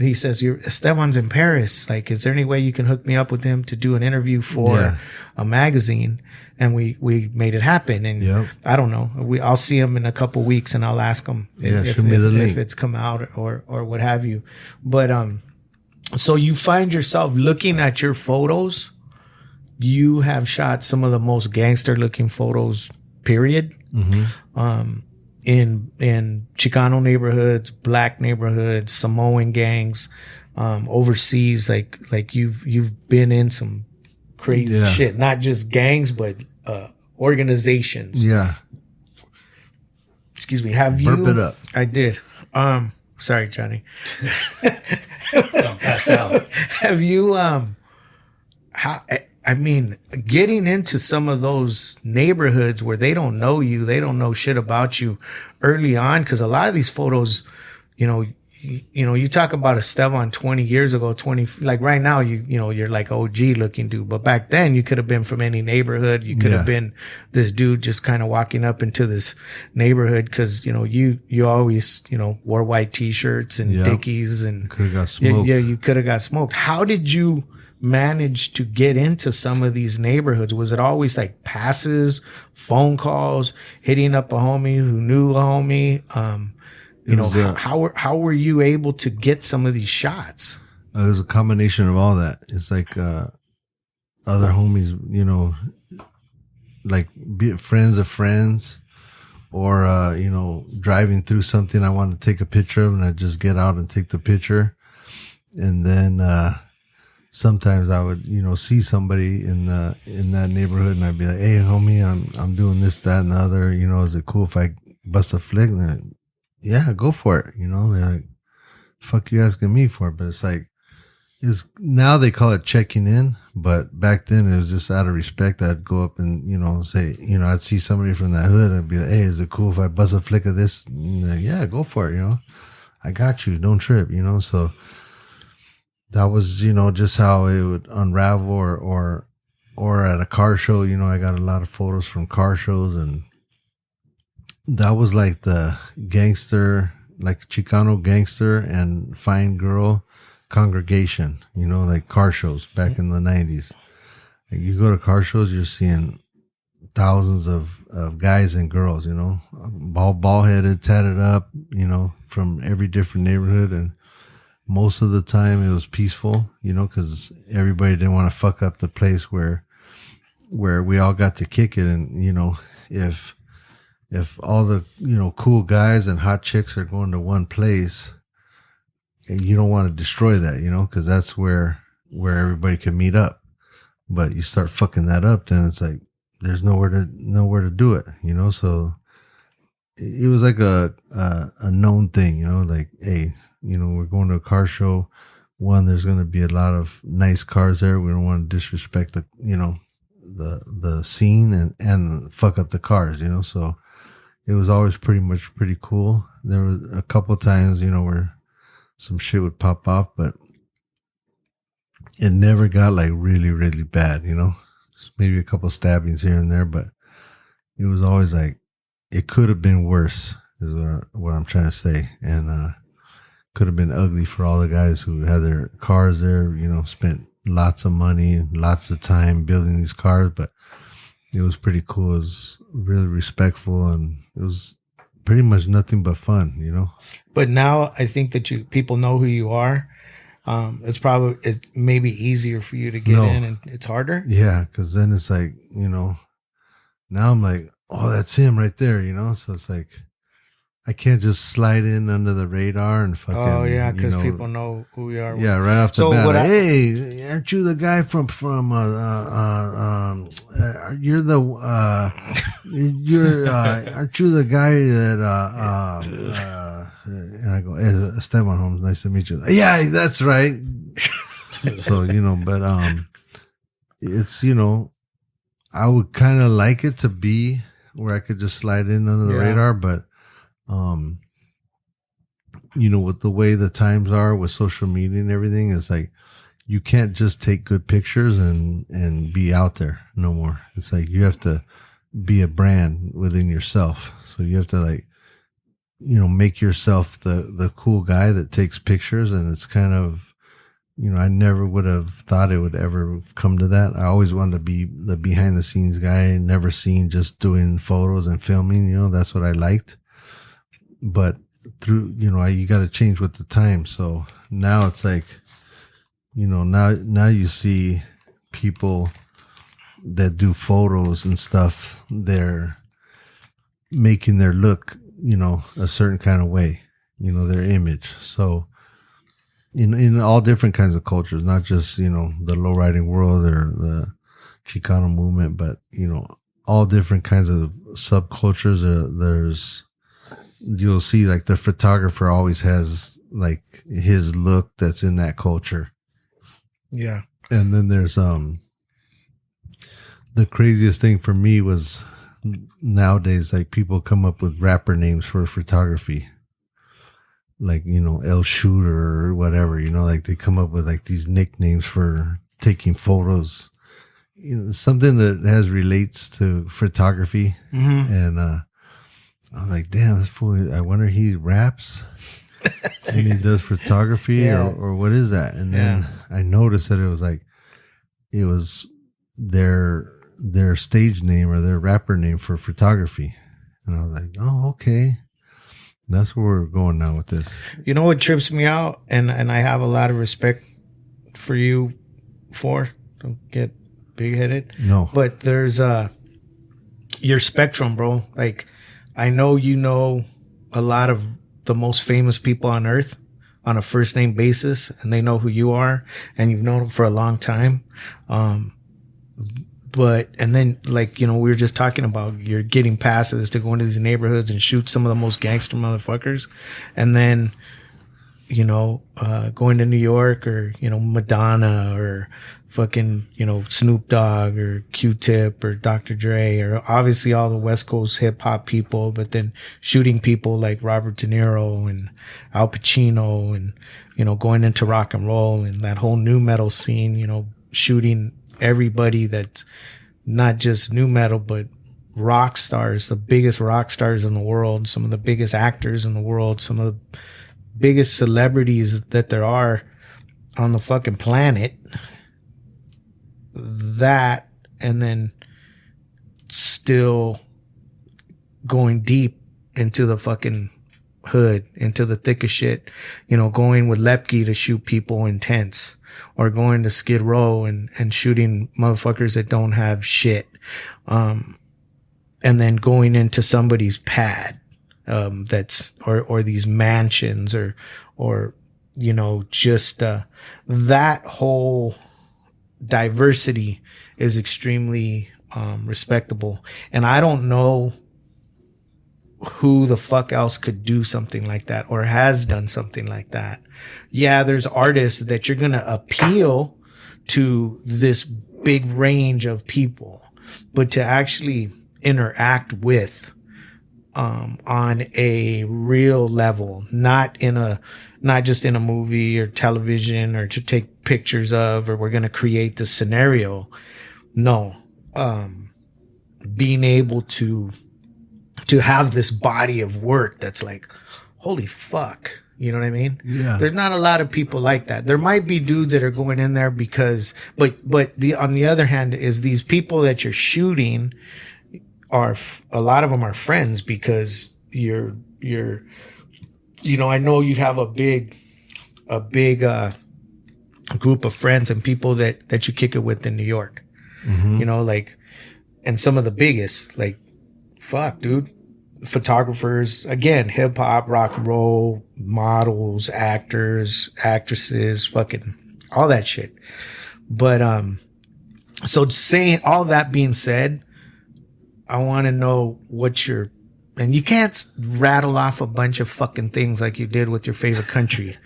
he says, Esteban's in Paris. Like, is there any way you can hook me up with him to do an interview for a magazine? And we made it happen. And I don't know. I'll see him in a couple weeks and I'll ask him if it's come out or what have you. But, so you find yourself looking at your photos. You have shot some of the most gangster looking photos, period. Mm-hmm. In Chicano neighborhoods, black neighborhoods, Samoan gangs, overseas. Like you've been in some crazy shit, not just gangs, but organizations. Yeah. Excuse me. Have you? Burp it up. I did. Sorry, Johnny. Don't pass out. Have you? I mean, getting into some of those neighborhoods where they don't know you, they don't know shit about you early on, because a lot of these photos, you talk about Esteban 20 years ago, like right now, you're like OG looking dude, but back then you could have been from any neighborhood. You could have been this dude just kind of walking up into this neighborhood because you always wore white t-shirts and Dickies and could have got smoked. Yeah, you could have got smoked. How did you managed to get into some of these neighborhoods? Was it always like passes, phone calls, hitting up a homie who knew a homie? How were you able to get some of these shots? It was a combination of all that. It's like other homies, like friends of friends, or driving through something I want to take a picture of, and I just get out and take the picture, and then sometimes I would, see somebody in that neighborhood, and I'd be like, "Hey, homie, I'm doing this, that, and the other. Is it cool if I bust a flick?" And they're like, "Yeah, go for it." They're like, "Fuck you asking me for it?" But it's like, now they call it checking in, but back then it was just out of respect. I'd go up and say, I'd see somebody from that hood. I'd be like, "Hey, is it cool if I bust a flick of this?" And like, "Yeah, go for it. I got you. Don't trip." So. That was, just how it would unravel, or at a car show. I got a lot of photos from car shows, and that was like the gangster, like Chicano gangster and fine girl congregation, like car shows back in the 90s. Like you go to car shows, you're seeing thousands of guys and girls, bald headed, tatted up, from every different neighborhood. And most of the time it was peaceful, because everybody didn't want to fuck up the place where we all got to kick it. And, if all the, cool guys and hot chicks are going to one place, you don't want to destroy that, because that's where everybody can meet up. But you start fucking that up, then it's like, there's nowhere to do it, so it was like a known thing, like, hey, we're going to a car show. One, there's going to be a lot of nice cars there. We don't want to disrespect the scene and fuck up the cars, so it was always pretty cool. There was a couple of times, where some shit would pop off, but it never got like really, really bad, Just maybe a couple stabbings here and there, but it was always like, it could have been worse is what I'm trying to say. And, could have been ugly for all the guys who had their cars there, spent lots of money, lots of time building these cars, but it was pretty cool. It was really respectful, and it was pretty much nothing but fun, But now I think that people know who you are. It may be easier for you to get in, and it's harder. Yeah, because then it's like, now I'm like, oh, that's him right there, So it's like, I can't just slide in under the radar and fucking. Oh yeah, because people know who we are. Yeah, right off the bat. Like, hey, aren't you the guy from? You're the aren't you the guy that? And I go, hey, Esteban Holmes, nice to meet you. Yeah, that's right. So but it's I would kind of like it to be where I could just slide in under the radar, but. With the way the times are with social media and everything, it's like you can't just take good pictures and be out there no more. It's like you have to be a brand within yourself. So you have to make yourself the cool guy that takes pictures. And it's kind of, I never would have thought it would ever come to that. I always wanted to be the behind the scenes guy, never seen just doing photos and filming, that's what I liked. But through, you got to change with the time. So now it's like, now you see people that do photos and stuff, they're making their look, a certain kind of way, their image. So in all different kinds of cultures, not just, the lowriding world or the Chicano movement, but, all different kinds of subcultures. You'll see like the photographer always has like his look that's in that culture. Yeah. And then there's, the craziest thing for me was nowadays, like people come up with rapper names for photography. Like, El Shooter or whatever, like they come up with like these nicknames for taking photos, something that relates to photography. Mm-hmm. And, I was like, damn, this fool, I wonder he raps and he does photography or what is that? And then I noticed that it was their stage name or their rapper name for photography. And I was like, oh, okay. That's where we're going now with this. You know what trips me out? And I have a lot of respect for you don't get big headed. No. But there's your spectrum, bro. Like, I know a lot of the most famous people on earth on a first name basis, and they know who you are, and you've known them for a long time. And then, like, we were just talking about, you're getting passes to go into these neighborhoods and shoot some of the most gangster motherfuckers. And then, going to New York or, Madonna or fucking, Snoop Dogg or Q-Tip or Dr. Dre or obviously all the West Coast hip hop people, but then shooting people like Robert De Niro and Al Pacino and, going into rock and roll and that whole new metal scene, shooting everybody that's not just new metal, but rock stars, the biggest rock stars in the world, some of the biggest actors in the world, some of the biggest celebrities that there are on the fucking planet. That, and then still going deep into the fucking hood, into the thick of shit, going with Lepke to shoot people in tents, or going to Skid Row and shooting motherfuckers that don't have shit. And then going into somebody's pad, that's, or these mansions or, just, that whole diversity is extremely, respectable. And I don't know who the fuck else could do something like that or has done something like that. Yeah, there's artists that you're going to appeal to this big range of people, but to actually interact with, on a real level, not just in a movie or television or to take pictures of, or we're going to create the scenario. No, being able to have this body of work that's like, holy fuck. You know what I mean? Yeah. There's not a lot of people like that. There might be dudes that are going in there because, but on the other hand is these people that you're shooting are, a lot of them are friends because you're, I know you have a big group of friends and people that you kick it with in New York, like, and some of the biggest, like, fuck, dude. Photographers, again, hip hop, rock and roll, models, actors, actresses, fucking all that shit. But, so saying all that being said, I want to know and you can't rattle off a bunch of fucking things like you did with your favorite country.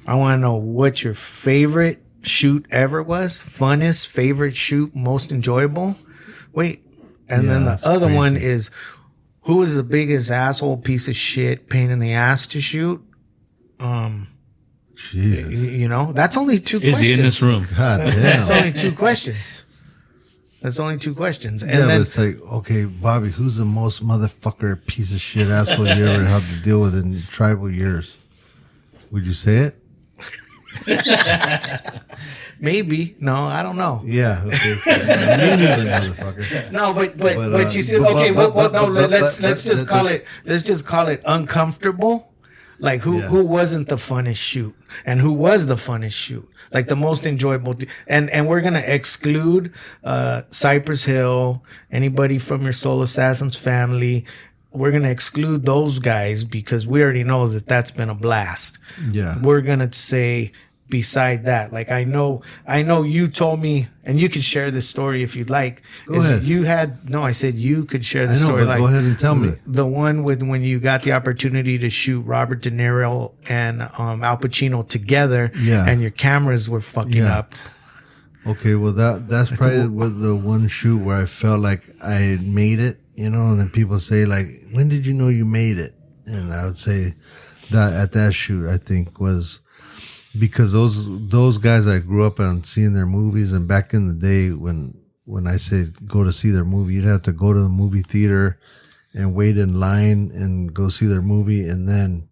I want to know what your favorite shoot ever was, funnest, favorite shoot, most enjoyable. Wait. And then the other crazy one is, who was the biggest asshole piece of shit pain in the ass to shoot? Jesus. That's only two questions. Is he in this room? God damn. That's only two questions. That's only 2 questions. And yeah, then but it's like, okay, Bobby, who's the most motherfucker piece of shit asshole you ever had to deal with in tribal years? Would you say it? maybe. No, I don't know. Yeah. Okay. So, me neither, motherfucker. No, but you see, okay, let's just call it uncomfortable. Like who wasn't the funnest shoot, and who was the funnest shoot, like the most enjoyable. And we're gonna exclude Cypress Hill, anybody from your Soul Assassins family. We're gonna exclude those guys because we already know that that's been a blast. Yeah, we're gonna say. Beside that, like I know you told me, and you can share this story if you'd like. Go ahead. I said you could share the story. But go ahead and tell me. The one with when you got the opportunity to shoot Robert De Niro and Al Pacino together, and your cameras were fucking up. Okay, well that's probably the one shoot where I felt like I had made it, and then people say like, when did you know you made it? And I would say that at that shoot, I think was because those guys I grew up on seeing their movies, and back in the day when I said go to see their movie, you'd have to go to the movie theater and wait in line and go see their movie, and then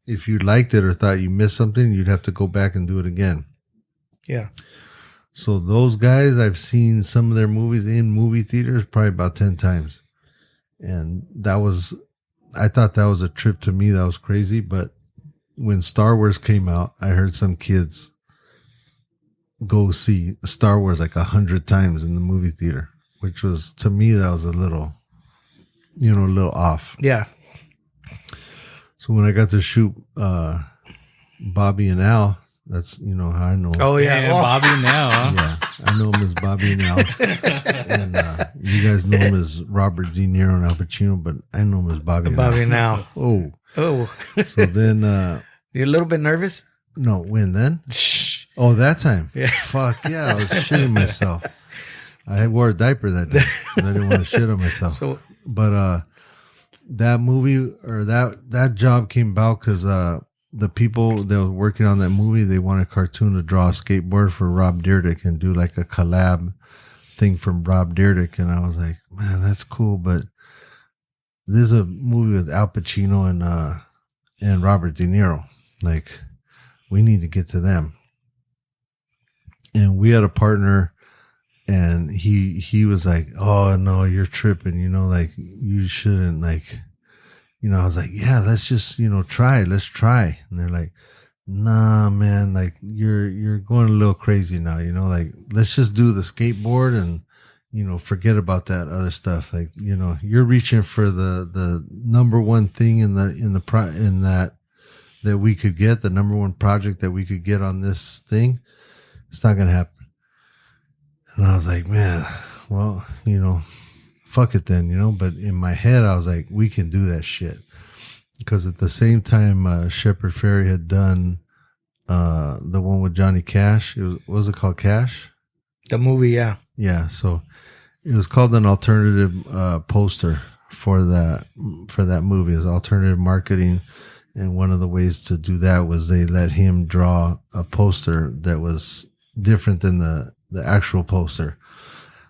if you liked it or thought you missed something, you'd have to go back and do it again. Yeah. So those guys, I've seen some of their movies in movie theaters probably about 10 times. And I thought that was a trip to me. That was crazy. But when Star Wars came out, I heard some kids go see Star Wars like 100 times in the movie theater, which was, to me, that was a little off. Yeah. So when I got to shoot Bobby and Al, that's, how I know him. Oh, yeah. Bobby and Al. Huh? Yeah, I know him as Bobby and Al. And you guys know him as Robert De Niro and Al Pacino, but I know him as Bobby and Al. Oh. So then... You're a little bit nervous? No, when then? Shh. Oh, that time? Yeah. Fuck, yeah, I was shitting myself. I wore a diaper that day because I didn't want to shit on myself. But that movie, or that job came about because... the people that were working on that movie, they wanted a cartoon to draw a skateboard for Rob Dyrdek and do like a collab thing from Rob Dyrdek. And I was like, man, that's cool. But this is a movie with Al Pacino and Robert De Niro. Like, we need to get to them. And we had a partner, and he was like, oh, no, you're tripping. Like, you shouldn't, like... I was like, yeah, let's just, try. Let's try. And they're like, nah, man, like you're going a little crazy now, like let's just do the skateboard and, forget about that other stuff. Like, you're reaching for the number one thing in that we could get, the number one project that we could get on this thing. It's not going to happen. And I was like, man, well, fuck it then, but in my head, I was like, we can do that shit. Because at the same time, Shepard Fairey had done the one with Johnny Cash. What was it called? Cash? The movie, yeah. Yeah, so it was called an alternative poster for that movie. It was alternative marketing. And one of the ways to do that was they let him draw a poster that was different than the actual poster.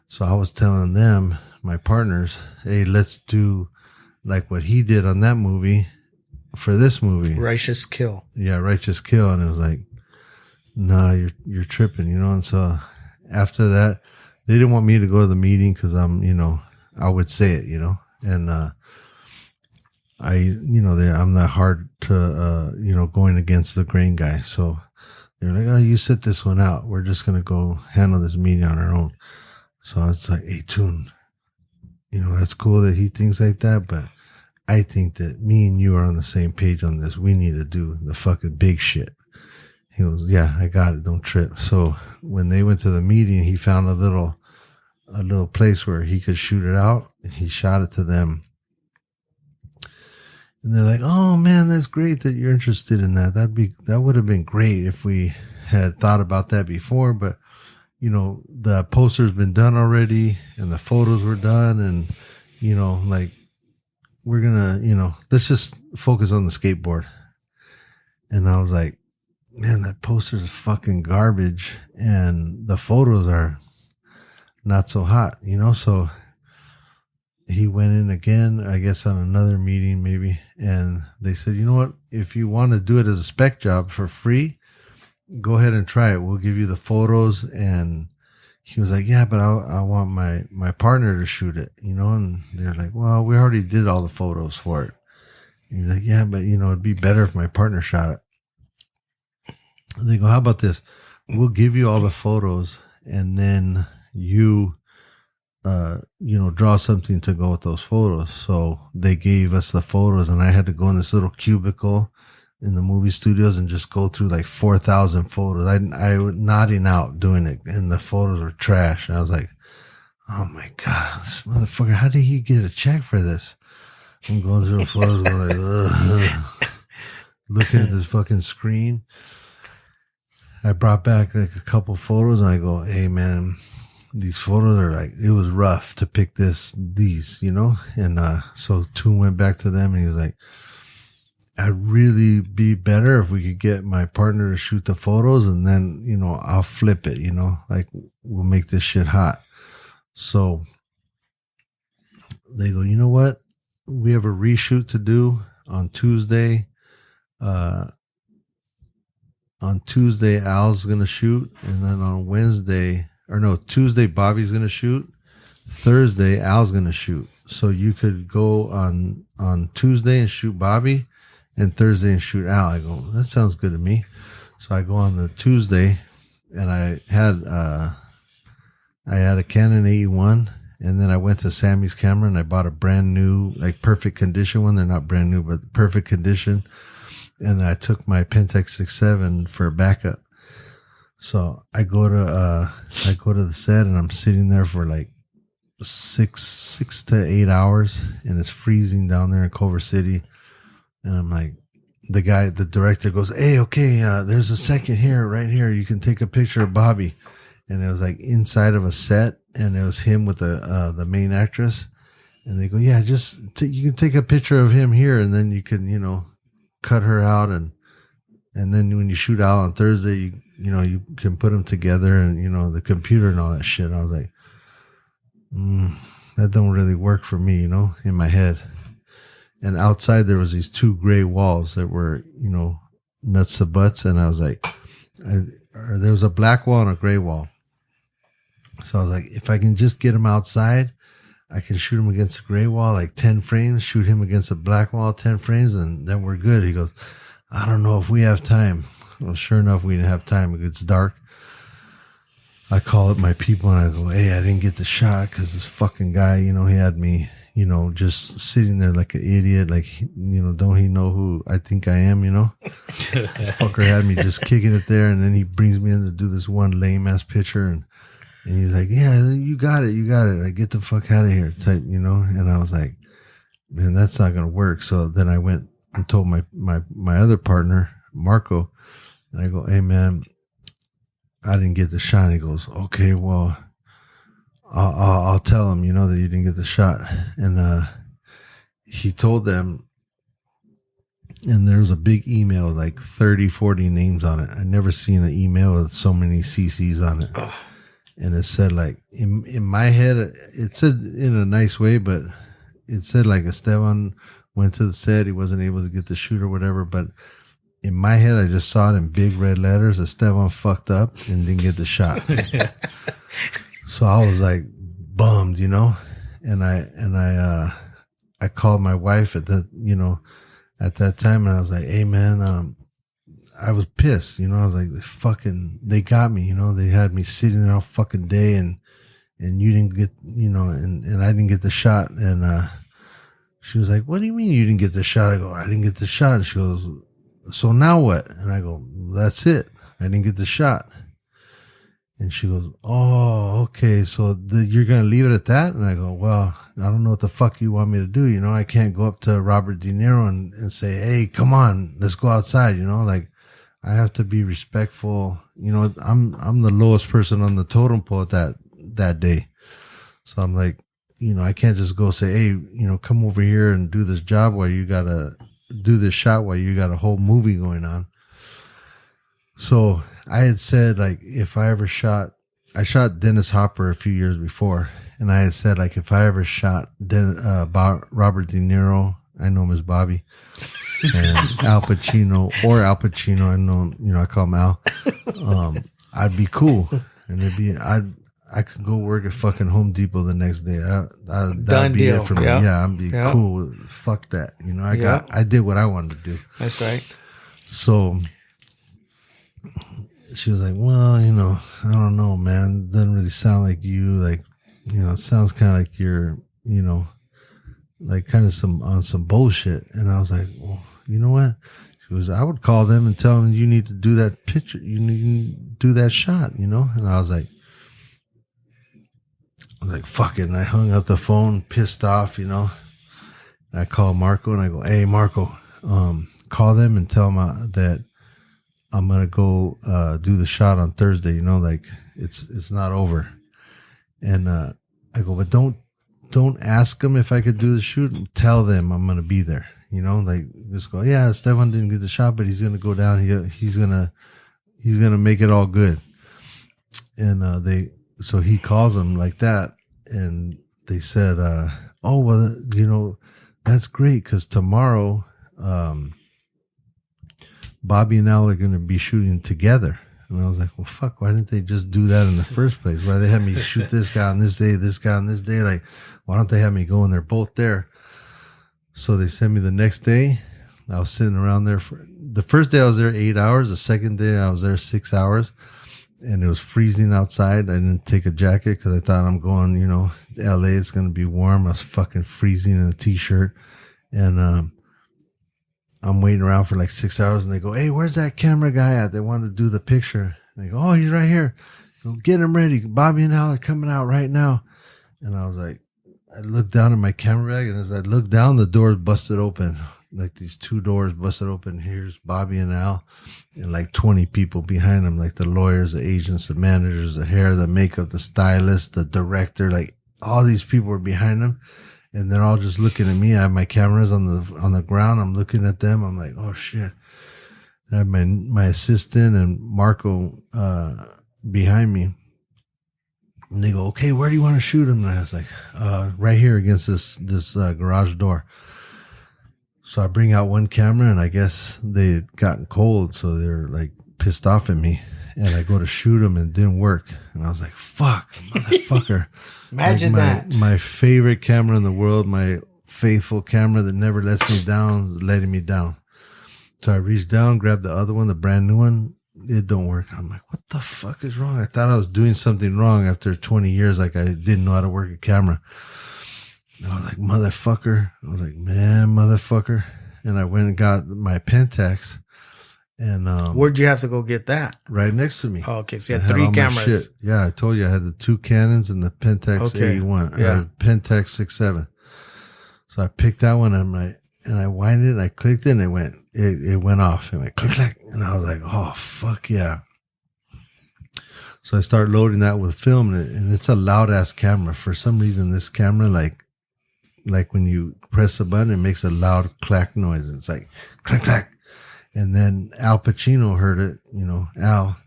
So I was telling them, my partners, hey, let's do like what he did on that movie for this movie. Righteous Kill. Yeah, Righteous Kill. And it was like, nah, you're tripping, And so after that, they didn't want me to go to the meeting because I'm, I would say it, And I'm not hard to, going against the grain guy. So they're like, oh, you sit this one out. We're just going to go handle this meeting on our own. So I was like, hey, Toon, that's cool that he thinks like that, but I think that me and you are on the same page on this. We need to do the fucking big shit. He goes, yeah, I got it. Don't trip. So when they went to the meeting, he found a little place where he could shoot it out, and he shot it to them. And they're like, oh man, that's great that you're interested in that. That would have been great if we had thought about that before, but the poster's been done already and the photos were done, and, like, we're gonna, let's just focus on the skateboard. And I was like, man, that poster's fucking garbage and the photos are not so hot, you know? So he went in again, I guess on another meeting maybe. And they said, you know what? If you want to do it as a spec job for free, go ahead and try it. We'll give you the photos. And he was like, yeah, but I want my partner to shoot it, you know? And they're like, well, we already did all the photos for it. And he's like, yeah, but you know, it'd be better if my partner shot it. They go, how about this? We'll give you all the photos and then you, draw something to go with those photos. So they gave us the photos and I had to go in this little cubicle in the movie studios and just go through like 4,000 photos. I was nodding out doing it and the photos were trash. And I was like, oh my God, this motherfucker, how did he get a check for this? I'm going through the photos and like, looking at this fucking screen. I brought back like a couple photos and I go, hey man, these photos are like, it was rough to pick these, you know? And so Toon went back to them and he was like, I'd really be better if we could get my partner to shoot the photos and then, you know, I'll flip it, you know, like we'll make this shit hot. So they go, you know what? We have a reshoot to do on Tuesday. On Tuesday, Al's going to shoot. And then on Tuesday, Bobby's going to shoot. Thursday, Al's going to shoot. So you could go on Tuesday and shoot Bobby and Thursday and shoot Al. I go, that sounds good to me. So I go on the Tuesday and I had a Canon AE1 and then I went to Sammy's camera and I bought a brand new, like perfect condition one. They're not brand new, but perfect condition. And I took my Pentax 6.7 for a backup. So I go to the set and I'm sitting there for like 6 to 8 hours and it's freezing down there in Culver City. And I'm like, the director goes, hey, okay, there's a second here, right here. You can take a picture of Bobby. And it was like inside of a set and it was him with the main actress. And they go, yeah, you can take a picture of him here and then you can, you know, cut her out and then when you shoot out on Thursday, you can put them together and, you know, the computer and all that shit. I was like, that don't really work for me, you know, in my head. And outside there was these 2 gray walls that were, you know, nuts to butts. And I was like, there was a black wall and a gray wall. So I was like, if I can just get him outside, I can shoot him against a gray wall, like 10 frames, shoot him against a black wall, 10 frames, and then we're good. He goes, I don't know if we have time. Well, sure enough, we didn't have time. It gets dark. I call up my people and I go, hey, I didn't get the shot because this fucking guy, you know, he had me, you know, just sitting there like an idiot. Like, you know, don't he know who I think I am, you know? Fucker had me just kicking it there. And then he brings me in to do this one lame ass picture. And he's like, yeah, you got it. Like, get the fuck out of here type, you know? And I was like, man, that's not going to work. So then I went and told my other partner, Marco, and I go, hey man, I didn't get the shot. He goes, okay, well, I'll tell him, you know, that you didn't get the shot. And he told them, and there was a big email, like 30, 40 names on it. I never seen an email with so many CCs on it. Oh. And it said like, in my head, it said in a nice way, but it said like Estevan went to the set. He wasn't able to get the shoot or whatever. But in my head, I just saw it in big red letters. Estevan fucked up and didn't get the shot. So I was like bummed, you know, and I called my wife at that time and I was like, hey man, I was pissed, you know. I was like, they got me, you know. They had me sitting there all fucking day and you didn't get, you know, and I didn't get the shot. And she was like, what do you mean you didn't get the shot? I go, I didn't get the shot. And she goes, so now what? And I go, that's it. I didn't get the shot. And she goes, oh, okay. So you're going to leave it at that? And I go, well, I don't know what the fuck you want me to do. You know, I can't go up to Robert De Niro and say, hey, come on, let's go outside. You know, like I have to be respectful. You know, I'm the lowest person on the totem pole at that day. So I'm like, you know, I can't just go say, hey, you know, come over here and do this job while you got to do this shot while you got a whole movie going on. So I had said, like, if I ever shot I shot Dennis Hopper a few years before, and I had said like if I ever shot Robert De Niro, I know him as Bobby, and Al Pacino, I know, I call him Al. I'd be cool, and I could go work at fucking Home Depot the next day. That'd be deal. It for me. Yeah, I'd be cool. Fuck that. I did what I wanted to do. That's right. So she was like, well, I don't know, man. It doesn't really sound like you. Like, it sounds kind of like you're, like kind of on some bullshit. And I was like, well, you know what? She was, I would call them and tell them you need to do that picture. You need to do that shot, And I was like, fuck it. And I hung up the phone, pissed off, And I called Marco and I go, hey, Marco, call them and tell them that I'm going to go do the shot on Thursday, like it's not over. And I go, but don't ask them if I could do the shoot. Tell them I'm going to be there, like just go, yeah, Estevan didn't get the shot, but he's going to go down. He's going to make it all good. And so he calls them like that. And they said, oh, well, that's great. 'Cause tomorrow, Bobby and Al are going to be shooting together. And I was like, well, fuck, why didn't they just do that in the first place? Why they had me shoot this guy on this day, this guy on this day? Like, why don't they have me go and they're both there? So they sent me the next day. I was sitting around there the first day I was there 8 hours. The second day I was there 6 hours, and it was freezing outside. I didn't take a jacket because I thought I'm going, LA, it's going to be warm. I was fucking freezing in a t-shirt. And, I'm waiting around for like 6 hours, and they go, hey, where's that camera guy at? They wanted to do the picture. And they go, oh, he's right here. Go get him ready. Bobby and Al are coming out right now. And I was like, I looked down at my camera bag, and as I looked down, the doors busted open. Like these two doors busted open. Here's Bobby and Al, and like 20 people behind them, like the lawyers, the agents, the managers, the hair, the makeup, the stylist, the director. Like all these people were behind them. And they're all just looking at me. I have my cameras on the ground. I'm looking at them. I'm like, oh shit. And I have my assistant and Marco behind me. And they go, okay, where do you want to shoot him? And I was like, right here against this garage door. So I bring out one camera, and I guess they had gotten cold, so they're like pissed off at me. And I go to shoot him, and it didn't work. And I was like, fuck, motherfucker. Imagine that. My favorite camera in the world, my faithful camera that never lets me down, letting me down. So I reached down, grabbed the other one, the brand new one. It don't work. I'm like, what the fuck is wrong? I thought I was doing something wrong after 20 years. Like I didn't know how to work a camera. And I was like, motherfucker. I was like, man, motherfucker. And I went and got my Pentax. And where'd you have to go get that? Right next to me. Oh, okay. So you had 3 cameras. Yeah, I told you I had the 2 Canons and the Pentax 81. Yeah. Pentax 6.7. So I picked that one, and I winded it, and I clicked it, and it went off. It went click, click. And I was like, oh, fuck yeah. So I started loading that with film, and it's a loud ass camera. For some reason, this camera, like when you press a button, it makes a loud clack noise. It's like clack, clack. And then Al Pacino heard it, Al,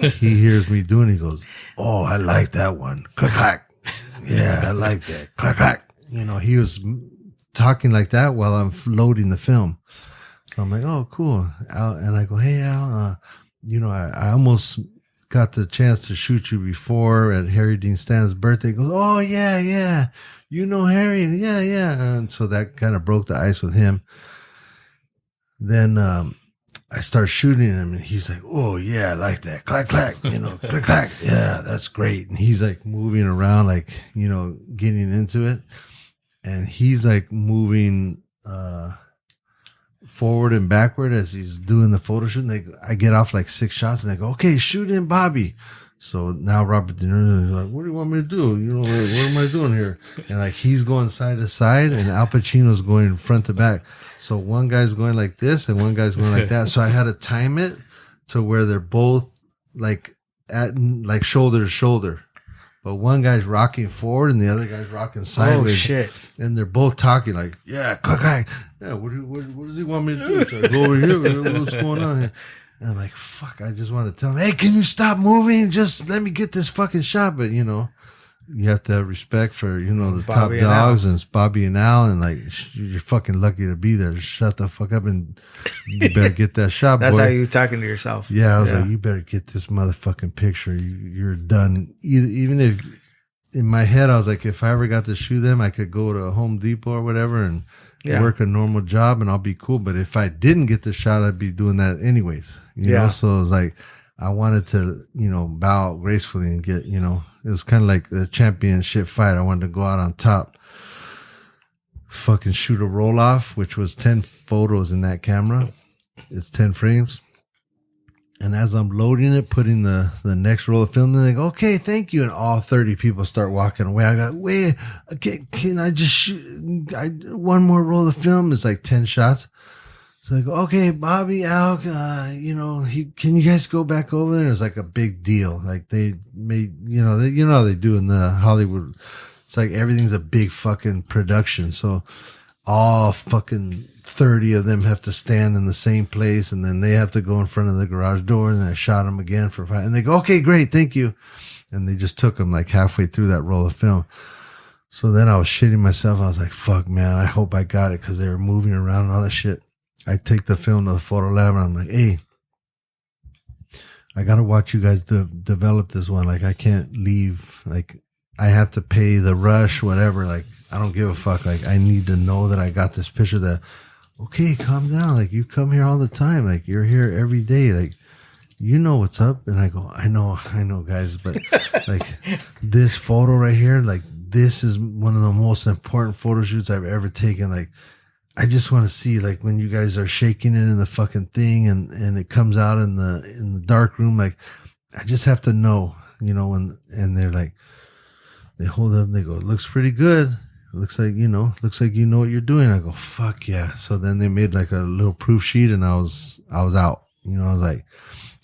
he hears me doing it. He goes, oh, I like that one. Clack, clack. Yeah, I like that. Clack, clack. He was talking like that while I'm loading the film. So I'm like, oh, cool. Al, and I go, hey, Al, I almost got the chance to shoot you before at Harry Dean Stanton's birthday. He goes, oh, yeah. Harry. Yeah. And so that kind of broke the ice with him. Then I start shooting him, and he's like, oh, yeah, I like that. Clack, clack, clack, clack. Yeah, that's great. And he's like moving around, like, getting into it. And he's like moving forward and backward as he's doing the photo shoot. And I get off like 6 shots, and they go, okay, shoot in Bobby. So now Robert De Niro is like, what do you want me to do? What am I doing here? And like he's going side to side, and Al Pacino's going front to back. So one guy's going like this, and one guy's going like that. So I had to time it to where they're both like at shoulder to shoulder. But one guy's rocking forward, and the other guy's rocking sideways. Oh shit! And they're both talking like, yeah, clack, clack. Yeah, what does he want me to do? So I go over here. What's going on here? And I'm like, fuck, I just want to tell him, hey, can you stop moving? Just let me get this fucking shot. But, you know, you have to have respect for, you know, the Bobby top dogs, and it's Bobby and Al, and like, you're fucking lucky to be there. Just shut the fuck up and you better get that shot. That's boy. how you were talking to yourself. Yeah, I was like, you better get this motherfucking picture. You're done. Even if in my head, I was like, if I ever got to shoot them, I could go to Home Depot or whatever and work a normal job and I'll be cool. But if I didn't get the shot, I'd be doing that anyways. You know, so it was like, I wanted to, you know, bow out gracefully and get, you know, it was kind of like the championship fight. I wanted to go out on top, fucking shoot a roll off, which was 10 photos in that camera. It's 10 frames. And as I'm loading it, putting the next roll of film, they're like, okay, thank you. And all 30 people start walking away. I got, wait, can I just shoot one more roll of film? It's like 10 shots. It's like, okay, Bobby, Al, you know, can you guys go back over there? It was like a big deal. Like they made, you know how they do in the Hollywood. It's like everything's a big fucking production. So all fucking 30 of them have to stand in the same place, and then they have to go in front of the garage door, and I shot them again for 5. And they go, okay, great, thank you. And they just took them like halfway through that roll of film. So then I was shitting myself. I was like, fuck, man, I hope I got it, because they were moving around and all that shit. I take the film to the photo lab, and I'm like, hey, I got to watch you guys develop this one. Like, I can't leave. Like, I have to pay the rush, whatever. Like, I don't give a fuck. Like, I need to know that I got this picture that, okay, calm down. Like, you come here all the time. Like, you're here every day. Like, you know what's up. And I go, I know, guys. But, like, this photo right here, like, this is one of the most important photo shoots I've ever taken. Like, I just want to see, like, when you guys are shaking it in the fucking thing and it comes out in the dark room. Like, I just have to know, you know, and they're like, they hold up and they go, it looks pretty good. It looks like you know what you're doing. I go, fuck yeah. So then they made like a little proof sheet, and I was out. You know, I was like,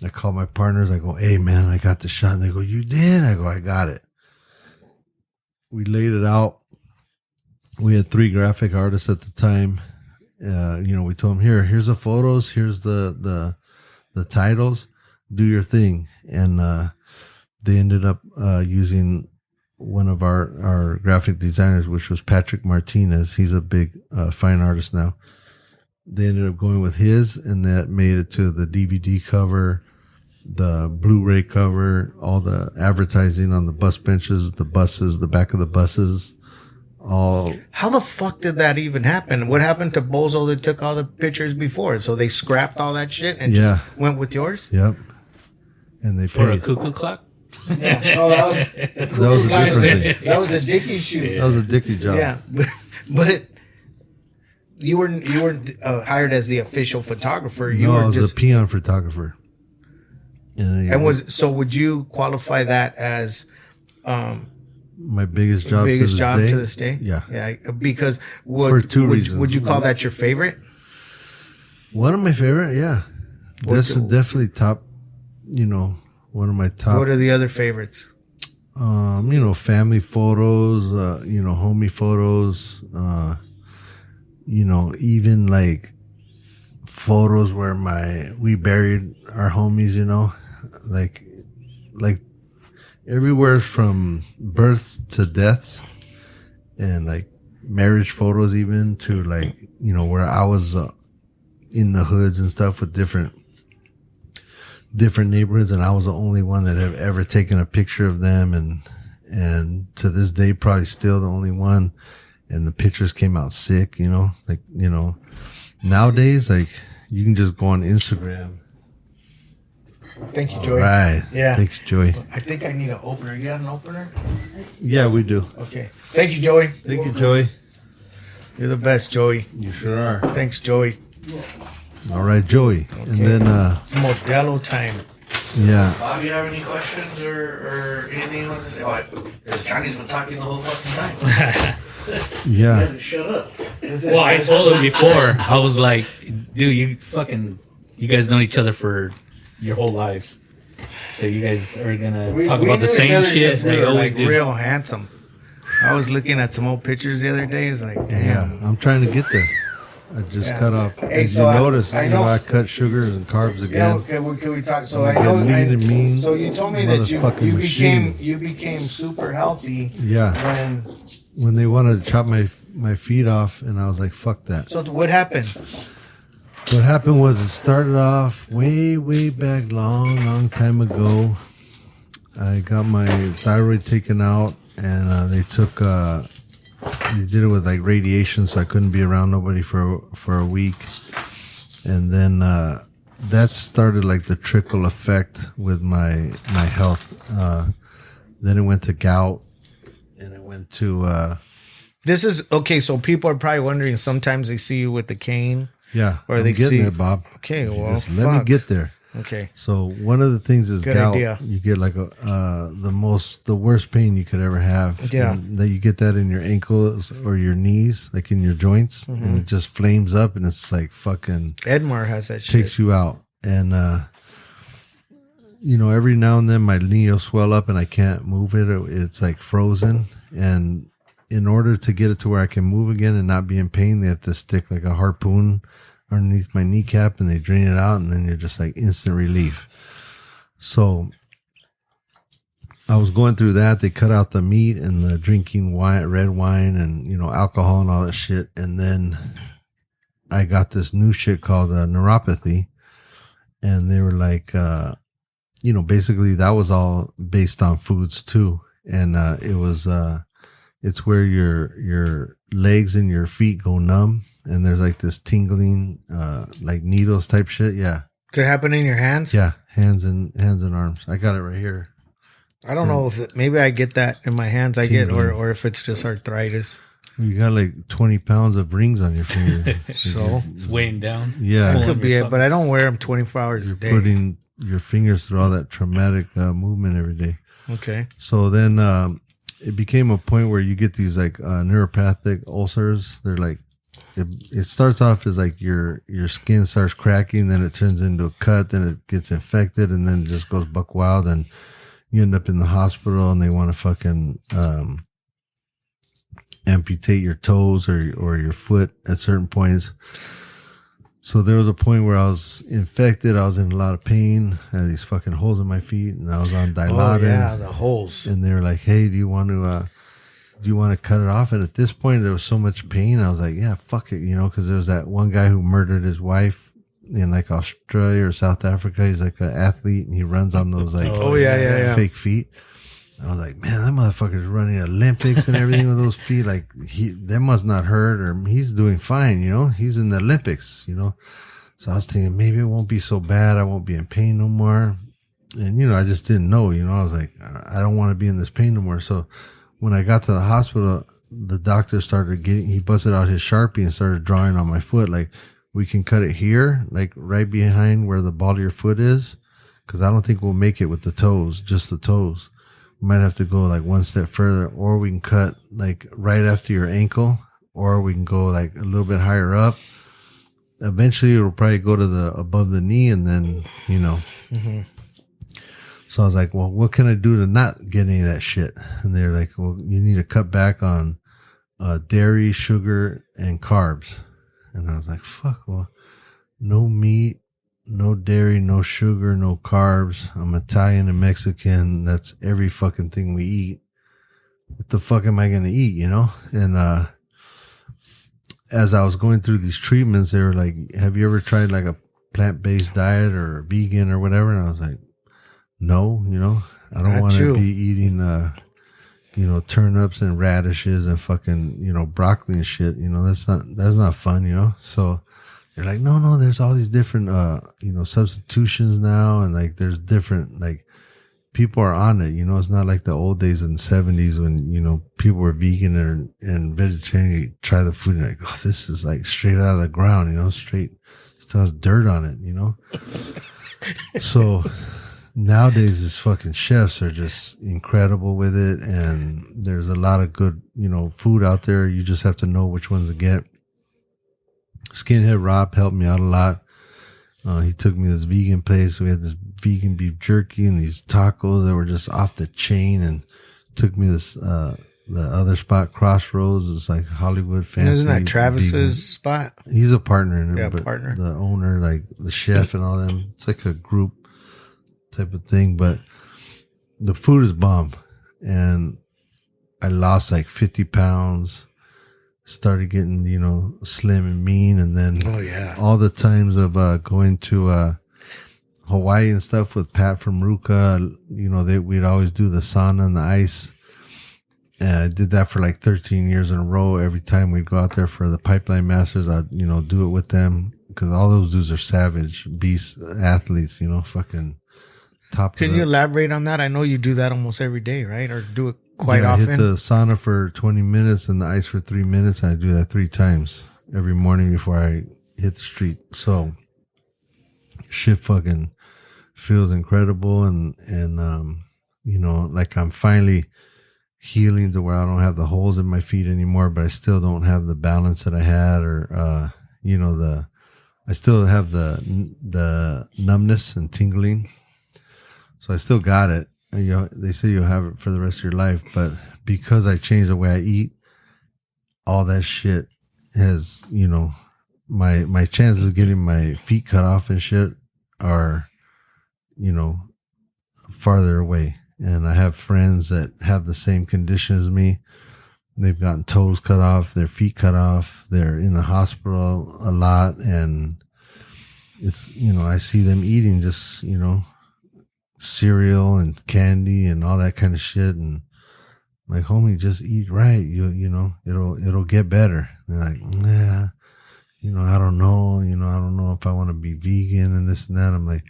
I called my partners. I go, hey man, I got the shot. And they go, you did? I go, I got it. We laid it out. We had 3 graphic artists at the time. You know, we told them, here's the photos, here's the titles, do your thing. And they ended up using one of our graphic designers, which was Patrick Martinez. He's a big fine artist now. They ended up going with his, and that made it to the DVD cover, the Blu-ray cover, all the advertising on the bus benches, the buses, the back of the buses. All. How the fuck did that even happen? What happened to Bozo that took all the pictures before? So they scrapped all that shit and just went with yours? Yep. And they for a cuckoo clock? Yeah. Oh, that was a different thing. That was a Dickies shoot. That was a Dickies job. Yeah. But you weren't hired as the official photographer. I was a peon photographer. And would you qualify that as my biggest job to this day? Yeah. Because for 2 reasons. Would you call that your favorite? One of my favorite, yeah. That's definitely top, you know, one of my top. What are the other favorites? You know, family photos, you know, homie photos, you know, even like photos where we buried our homies, you know, like everywhere from births to deaths, and like marriage photos, even to like, you know, where I was in the hoods and stuff with different neighborhoods, and I was the only one that had ever taken a picture of them, and to this day probably still the only one, and the pictures came out sick, you know, like, you know, nowadays, like, you can just go on Instagram. Thank you, Joey. Right. Yeah. Thanks, Joey. I think I need an opener. You got an opener? Yeah, we do. Okay. Thank you, Joey. Thank you, Joey. You're the best, Joey. You sure are. Thanks, Joey. All right, Joey. Okay. And then it's Modelo time. Yeah. Bob, you have any questions or anything you want to say? Because Johnny's been talking the whole fucking time. Yeah. Shut up. Well, I told him before. I was like, dude, you guys know each other for your whole lives. So you guys are gonna talk about the same shit they always do. Real handsome. I was looking at some old pictures the other day. It's like, damn. Yeah, I'm trying to get there. I just cut off. Hey, As so you notice, I know. I cut sugars and carbs again. Yeah, can we talk? So I'm I know. lean and mean, So you told me that motherfucking machine. you became super healthy. Yeah. When they wanted to chop my feet off, and I was like, fuck that. So what happened? What happened was it started off way back long time ago. I got my thyroid taken out, and they did it with like radiation, so I couldn't be around nobody for a week. And then that started like the trickle effect with my health. Then it went to gout, and it went to This is okay. So people are probably wondering. Sometimes they see you with the cane. yeah. Or I'm they getting see there, Bob. Okay, If you well, just let me get there. Okay. So one of the things is Good gout. idea. You get like the worst pain you could ever have. Yeah. And that you get that in your ankles or your knees, like in your joints, and it just flames up, and it's like fucking Edmar has that shit. takes you out. And every now and then my knee will swell up, and I can't move it. It's like frozen. And in order to get it to where I can move again and not be in pain, they have to stick like a harpoon underneath my kneecap, and they drain it out, and then you're just like instant relief. So I was going through that. They cut out the meat and the drinking wine, red wine, and alcohol and all that shit. And then I got this new shit called neuropathy, and they were like, basically that was all based on foods too, and it's where your legs and your feet go numb, and there's like this tingling, like needles type shit. Yeah. Could happen in your hands. Yeah. Hands and arms. I got it right here. I don't know if maybe I get that in my hands. I get, Tingling. or if it's just arthritis. You got like 20 pounds of rings on your finger. So It's weighing down. Yeah. that could be it, but I don't wear them 24 hours a You're day. putting your fingers through all that traumatic movement every day. Okay. So then it became a point where you get these like neuropathic ulcers. They're like, it starts off as like your skin starts cracking, then it turns into a cut, then it gets infected, and then it just goes buck wild, and you end up in the hospital, and they want to fucking amputate your toes or your foot at certain points. So there was a point where I was infected. I was in a lot of pain. I had these fucking holes in my feet, and I was on Dilaudid. Oh yeah, the holes. And they were like, "Hey, do you want to cut it off?" And at this point, there was so much pain. I was like, "Yeah, fuck it," because there was that one guy who murdered his wife in like Australia or South Africa. He's like an athlete, and he runs on those like fake feet. I was like, man, that motherfucker's running Olympics and everything with those feet. Like, that must not hurt, or he's doing fine, He's in the Olympics, So I was thinking, maybe it won't be so bad. I won't be in pain no more. And, I just didn't know, I was like, I don't want to be in this pain no more. So when I got to the hospital, the doctor he busted out his Sharpie and started drawing on my foot. Like, we can cut it here, like right behind where the ball of your foot is. Cause I don't think we'll make it with the toes, just the toes. Might have to go like one step further, or we can cut like right after your ankle, or we can go like a little bit higher up. Eventually it'll probably go to the above the knee, and then So I was like, well, what can I do to not get any of that shit? And they're like, well, you need to cut back on dairy, sugar, and carbs. And I was like, fuck, well, no meat, no dairy, no sugar, no carbs. I'm Italian and Mexican. That's every fucking thing we eat. What the fuck am I going to eat, And as I was going through these treatments, they were like, have you ever tried like a plant-based diet or vegan or whatever? And I was like, no, I don't want to be eating, turnips and radishes and fucking, broccoli and shit. That's not fun, So they're like, no, there's all these different, substitutions now. And like, there's different, like, people are on it, it's not like the old days in the 70s when, people were vegan and vegetarian. You try the food and like, oh, this is like straight out of the ground, straight, still has dirt on it, So nowadays, these fucking chefs are just incredible with it. And there's a lot of good, food out there. You just have to know which ones to get. Skinhead Rob helped me out a lot. He took me to this vegan place. We had this vegan beef jerky and these tacos that were just off the chain, and took me to this other spot, Crossroads, is like Hollywood fancy. Isn't that Travis's vegan. spot? He's a partner in it. Yeah, but partner. The owner, like the chef and all them. It's like a group type of thing. But the food is bomb. And I lost like 50 pounds. Started getting, slim and mean. And then all the times of going to Hawaii and stuff with Pat from Ruka, we'd always do the sauna and the ice. And I did that for like 13 years in a row. Every time we'd go out there for the Pipeline Masters, I'd, do it with them. Because all those dudes are savage beast athletes, fucking top. Can you elaborate on that? I know you do that almost every day, right? Or do it quite often? I hit the sauna for 20 minutes and the ice for 3 minutes. And I do that 3 times every morning before I hit the street. So shit fucking feels incredible. And like I'm finally healing to where I don't have the holes in my feet anymore, but I still don't have the balance that I had, or I still have the numbness and tingling. So I still got it. They say you'll have it for the rest of your life, but because I changed the way I eat, all that shit has, my chances of getting my feet cut off and shit are, farther away. And I have friends that have the same condition as me. They've gotten toes cut off, their feet cut off. They're in the hospital a lot. And it's, I see them eating just, cereal and candy and all that kind of shit. And I'm like, homie, just eat right. It'll get better. And they're like, nah, I don't know. I don't know if I want to be vegan and this and that. I'm like,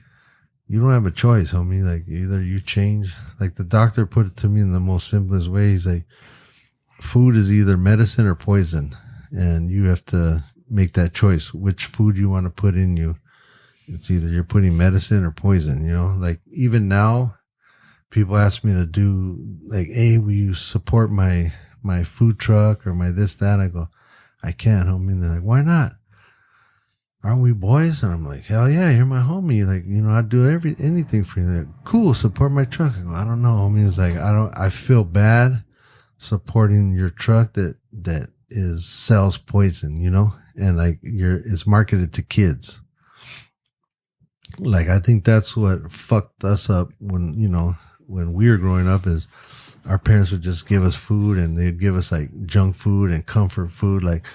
you don't have a choice, homie. Like, either you change. Like, the doctor put it to me in the most simplest way. He's like, food is either medicine or poison. And you have to make that choice, which food you want to put in you. It's either you're putting medicine or poison, Like, even now, people ask me to do, like, hey, will you support my food truck or my this, that? I go, I can't, homie. And they're like, why not? Aren't we boys? And I'm like, hell yeah, you're my homie. Like, I'd do anything for you. They're like, cool, support my truck. I go, I don't know, homie. It's like, I feel bad supporting your truck that sells poison, and like it's marketed to kids. Like, I think that's what fucked us up when we were growing up, is our parents would just give us food, and they'd give us like junk food and comfort food. Like,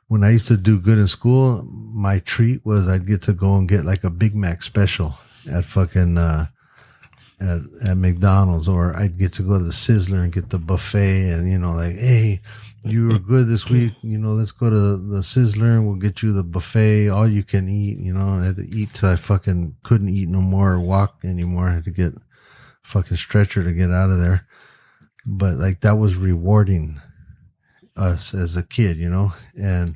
when I used to do good in school, my treat was I'd get to go and get like a Big Mac special at fucking, at McDonald's, or I'd get to go to the Sizzler and get the buffet, and, like, hey, you were good this week, let's go to the Sizzler and we'll get you the buffet, all you can eat, I had to eat till I fucking couldn't eat no more or walk anymore. I had to get a fucking stretcher to get out of there. But like, that was rewarding us as a kid, and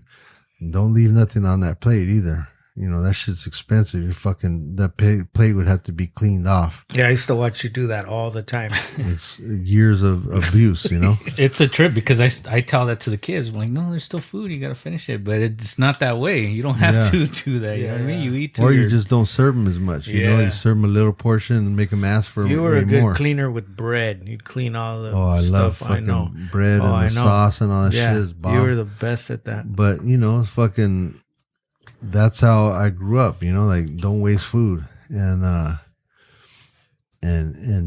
don't leave nothing on that plate either. That shit's expensive. That plate would have to be cleaned off. Yeah, I used to watch you do that all the time. It's years of abuse, It's a trip, because I tell that to the kids. I'm like, no, there's still food. You got to finish it. But it's not that way. You don't have to do that. You know what I mean? You eat or you just don't serve them as much. You serve them a little portion and make them ask for more. You were a good cleaner with bread. You'd clean all the I stuff. love fucking bread and the sauce and all that shit is bomb. You were the best at that. But, it's fucking... That's how I grew up, like, don't waste food. And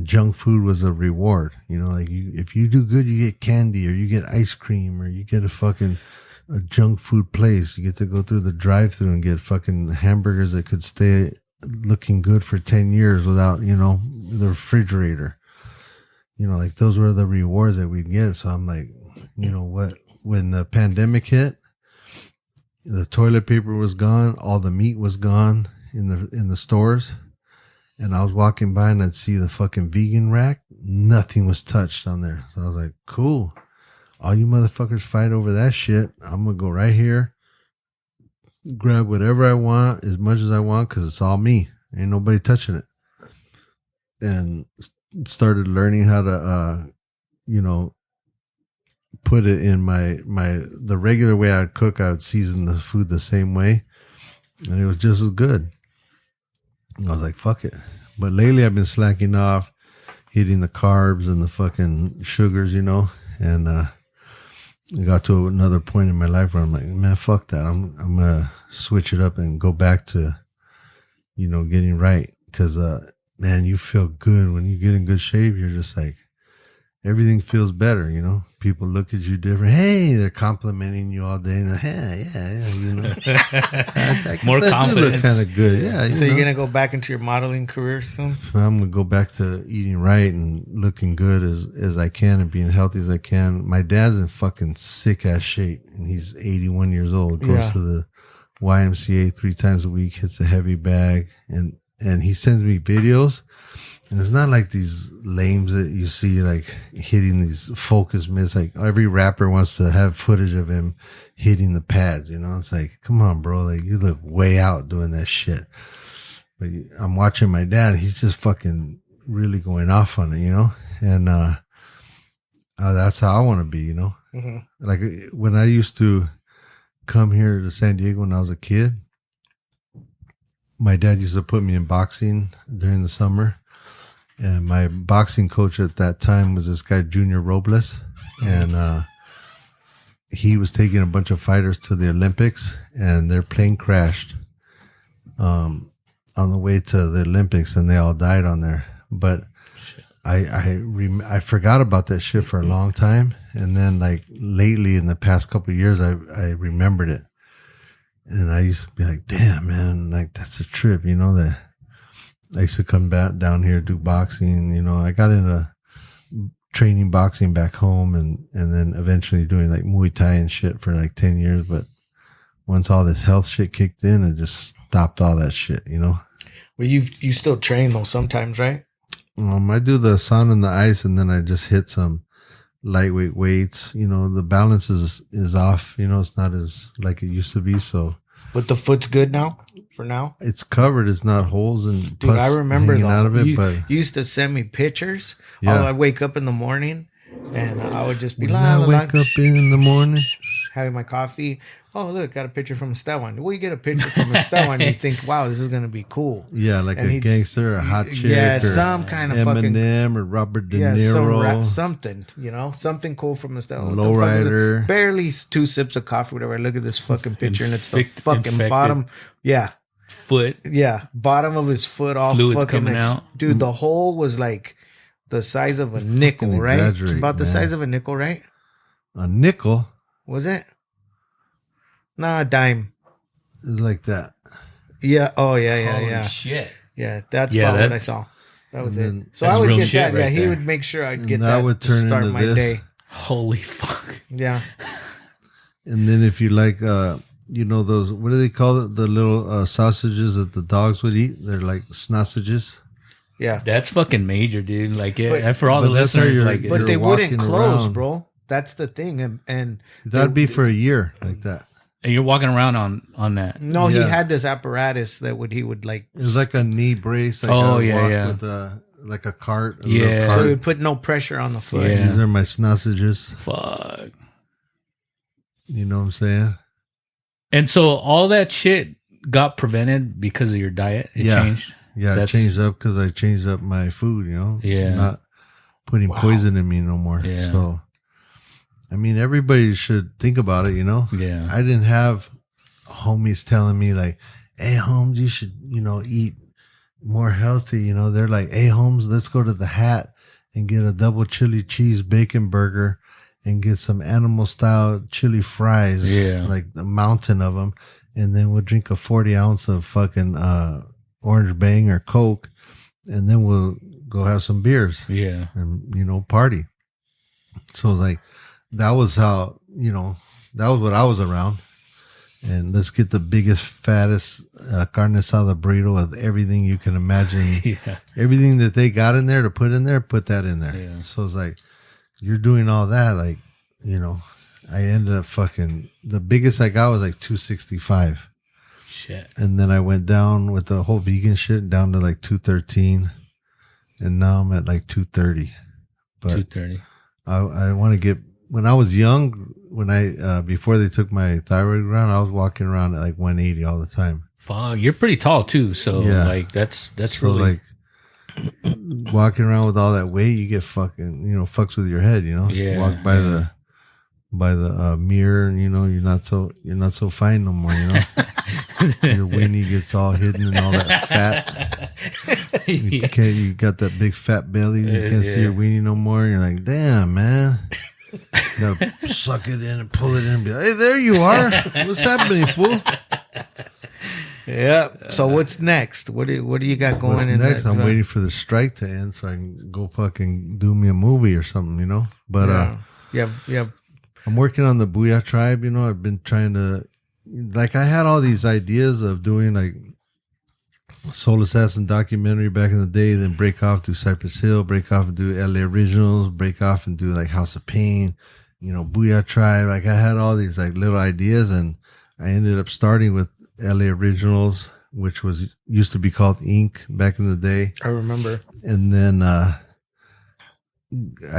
junk food was a reward, like, if you do good, you get candy, or you get ice cream, or you get a junk food place. You get to go through the drive-thru and get fucking hamburgers that could stay looking good for 10 years without, the refrigerator. Like, those were the rewards that we'd get. So I'm like, what, when the pandemic hit, the toilet paper was gone. All the meat was gone in the stores. And I was walking by and I'd see the fucking vegan rack. Nothing was touched on there. So I was like, cool. All you motherfuckers fight over that shit. I'm going to go right here, grab whatever I want, as much as I want, because it's all me. Ain't nobody touching it. And started learning how to, put it in the regular way I'd cook. I would season the food the same way, and it was just as good. And I was like, fuck it. But lately I've been slacking off, hitting the carbs and the fucking sugars, And I got to another point in my life where I'm like, man, fuck that. I'm gonna switch it up and go back to, getting right. Because man, you feel good when you get in good shape. You're just like, everything feels better, People look at you different. Hey, they're complimenting you all day. And yeah, More confident. Look kind of good. Yeah. So you're gonna go back into your modeling career soon? I'm gonna go back to eating right and looking good as I can and being healthy as I can. My dad's in fucking sick ass shape, and he's 81 years old. Goes to the YMCA 3 times a week. Hits a heavy bag, and he sends me videos. And it's not like these lames that you see like hitting these focus mitts. Like every rapper wants to have footage of him hitting the pads, It's like, come on, bro. Like you look way out doing that shit. But I'm watching my dad. He's just fucking really going off on it, And that's how I want to be, Mm-hmm. Like when I used to come here to San Diego when I was a kid, my dad used to put me in boxing during the summer. And my boxing coach at that time was this guy, Junior Robles. And he was taking a bunch of fighters to the Olympics, and their plane crashed on the way to the Olympics, and they all died on there. But I forgot about that shit for a long time. And then like lately in the past couple of years, I remembered it. And I used to be like, damn, man, like that's a trip, that I used to come back down here, do boxing. I got into training boxing back home and then eventually doing like Muay Thai and shit for like 10 years. But once all this health shit kicked in, it just stopped all that shit, Well, you still train though sometimes, right? I do the sun and the ice, and then I just hit some lightweight weights. The balance is off. It's not as like it used to be. So, but the foot's good now. For now, it's covered. It's not holes and dude. I remember out of it, but you used to send me pictures. Yeah. I'd wake up in the morning, and I would just be wake up in the morning, having my coffee. Oh, look, got a picture from Estevan. Well, you get a picture from Estevan, you think, wow, this is gonna be cool. Yeah, like a gangster, a hot chick, yeah, some kind of Eminem or Robert De Niro, something, something cool from Estevan. Lowrider, barely 2 sips of coffee, whatever. I look at this fucking picture, and it's the fucking infected bottom. Yeah. Foot. Yeah. Bottom of his foot all fluids fucking coming out. Dude, the hole was like the size of a nickel, right? It's about the size of a nickel, right? A nickel? Was it? Nah, a dime. It's like that. Yeah. Oh, yeah. Holy shit. Yeah, that's about what I saw. That was it. So I would get that. Right, he would make sure I'd get that would to turn start into my this. day. Holy fuck. Yeah. And then if you like, those, what do they call it? The little sausages that the dogs would eat. They're like sausages. Yeah. That's fucking major, dude. Like, for all the listeners, like, but they wouldn't close, around. bro. That's the thing. And that'd be for a year like that. And you're walking around on that. No, he had this apparatus that he would like. It was like a knee brace. Like with like a cart. So he would put no pressure on the foot. Yeah. These are my sausages. Fuck. You know what I'm saying? And so all that shit got prevented because of your diet. It changed. Yeah, it changed up because I changed up my food. Yeah, not putting poison in me no more. Yeah. So, I mean, everybody should think about it. Yeah. I didn't have homies telling me like, "Hey, Holmes, you should eat more healthy." They're like, "Hey, Holmes, let's go to the Hat and get a double chili cheese bacon burger." And get some animal style chili fries, like the mountain of them, and then we'll drink a 40 ounce of fucking Orange Bang or Coke, and then we'll go have some beers, and party. So it's like that was how that was what I was around, and let's get the biggest, fattest carne asada burrito with everything you can imagine, everything that they got in there to put in there, put that in there. Yeah. So it's like. You're doing all that, like, I ended up the biggest I got was like 265. Shit. And then I went down with the whole vegan shit down to like 213. And now I'm at like 230. But 230. I want to get, when I was young, before they took my thyroid around, I was walking around at like 180 all the time. Fuck, you're pretty tall too. So like that's so really like, walking around with all that weight, you get fucking, fucks with your head, Yeah, walk by the mirror, and you're not so fine no more, your weenie gets all hidden and all that fat. You got that big fat belly, you can't see your weenie no more. You're like, damn, man. You gotta suck it in and pull it in and be like, hey, there you are. What's happening, fool? Yeah. So what's next? What do you got going in next? I'm waiting for the strike to end so I can go fucking do me a movie or something, But yeah. I'm working on the Booyah Tribe, I've been trying to, I had all these ideas of doing like Soul Assassin documentary back in the day, then break off, do Cypress Hill, break off and do LA Originals, break off and do like House of Pain, Booyah Tribe. I had all these like little ideas, and I ended up starting with LA Originals, which used to be called Inc. back in the day. I remember. And then I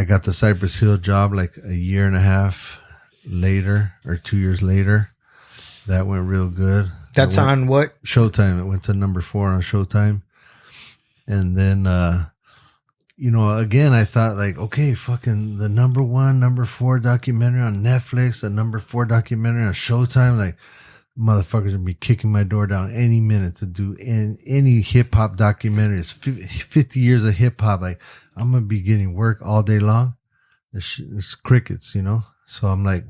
got the Cypress Hill job like a year and a half later or 2 years later. That went real good. That's on what? Showtime. It went to number 4 on Showtime. And then, again, I thought like, okay, fucking the number 1, number 4 documentary on Netflix, the number 4 documentary on Showtime. Like, motherfuckers would be kicking my door down any minute to do any hip hop documentary. It's 50 years of hip hop. Like, I'm going to be getting work all day long. It's crickets, So I'm like,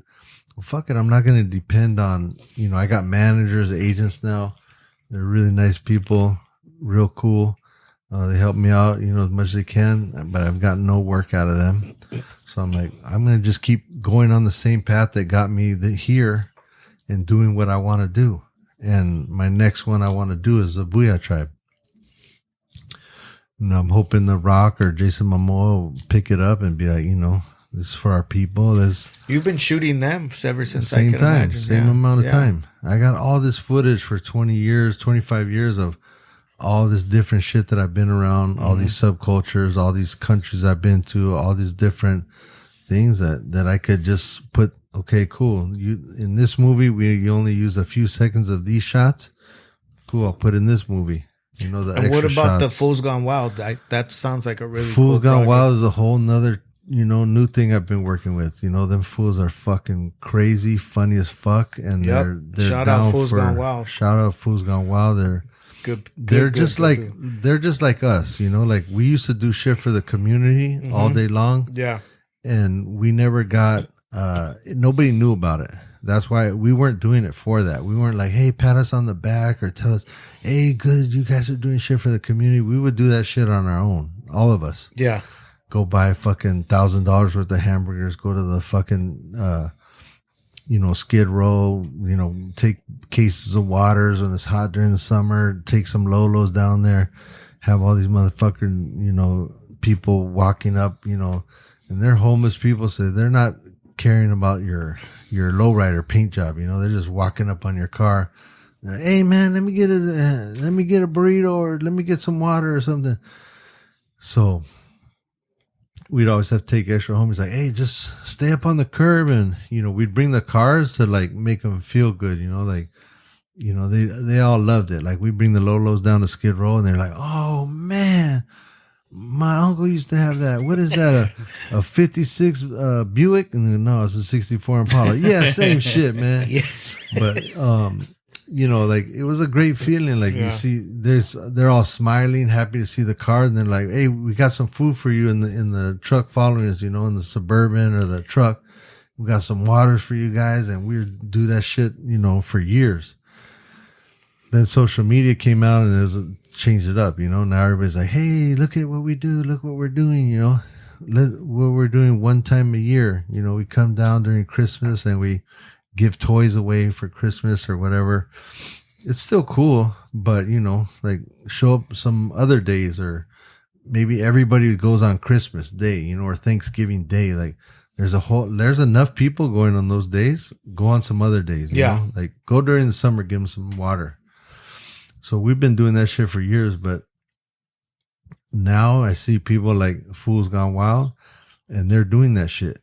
well, fuck it. I'm not going to depend on, I got managers, agents now. They're really nice people, real cool. They help me out, as much as they can, but I've got no work out of them. So I'm like, I'm going to just keep going on the same path that got me here and doing what I want to do. And my next one I want to do is the Booyah Tribe. And I'm hoping The Rock or Jason Momoa will pick it up and be like, this is for our people. You've been shooting them ever since same I can time, imagine. same amount of time. I got all this footage for 20 years, 25 years of all this different shit that I've been around, all these subcultures, all these countries I've been to, all these different things that I could just put, okay, cool. In this movie, you only use a few seconds of these shots. Cool, I'll put in this movie. The and extra what about shots. the Fools Gone Wild? That sounds like a really Fools cool Gone project. Wild is a whole nother, new thing I've been working with. Them fools are fucking crazy, funny as fuck, and they're Shout down out Fools for, Gone Wild. Shout out Fools Gone Wild. They're just like us. Like we used to do shit for the community all day long. Yeah, and we never got. Nobody knew about it. That's why we weren't doing it for that. We weren't like, hey, pat us on the back or tell us, hey, good, you guys are doing shit for the community. We would do that shit on our own, all of us. Yeah. Go buy fucking $1,000 worth of hamburgers, go to the fucking, Skid Row, take cases of waters when it's hot during the summer, take some Lolos down there, have all these motherfucking, people walking up, and they're homeless people, so they're not caring about your lowrider paint job, they're just walking up on your car. Hey man, let me get a burrito or let me get some water or something. So we'd always have to take extra homies like, hey, just stay up on the curb, and we'd bring the cars to like make them feel good, they all loved it. Like we bring the Lolos down to Skid Row and they're like, oh man, my uncle used to have that. What is that? A 56 Buick? And no, it's a 64 Impala. Yeah, same shit, man. Yeah. But like it was a great feeling. Like you see, they're all smiling, happy to see the car, and they're like, "Hey, we got some food for you in the truck following us. In the Suburban or the truck. We got some waters for you guys," and we would do that shit, for years. Then social media came out and changed it up, now everybody's like, hey, look at what we do, look what we're doing, what we're doing one time a year. We come down during Christmas and we give toys away for Christmas or whatever. It's still cool, but like show up some other days, or maybe everybody goes on Christmas Day, or Thanksgiving Day. Like there's enough people going on those days. Go on some other days. You know? Like go during the summer, give them some water. So we've been doing that shit for years, but now I see people like Fools Gone Wild, and they're doing that shit,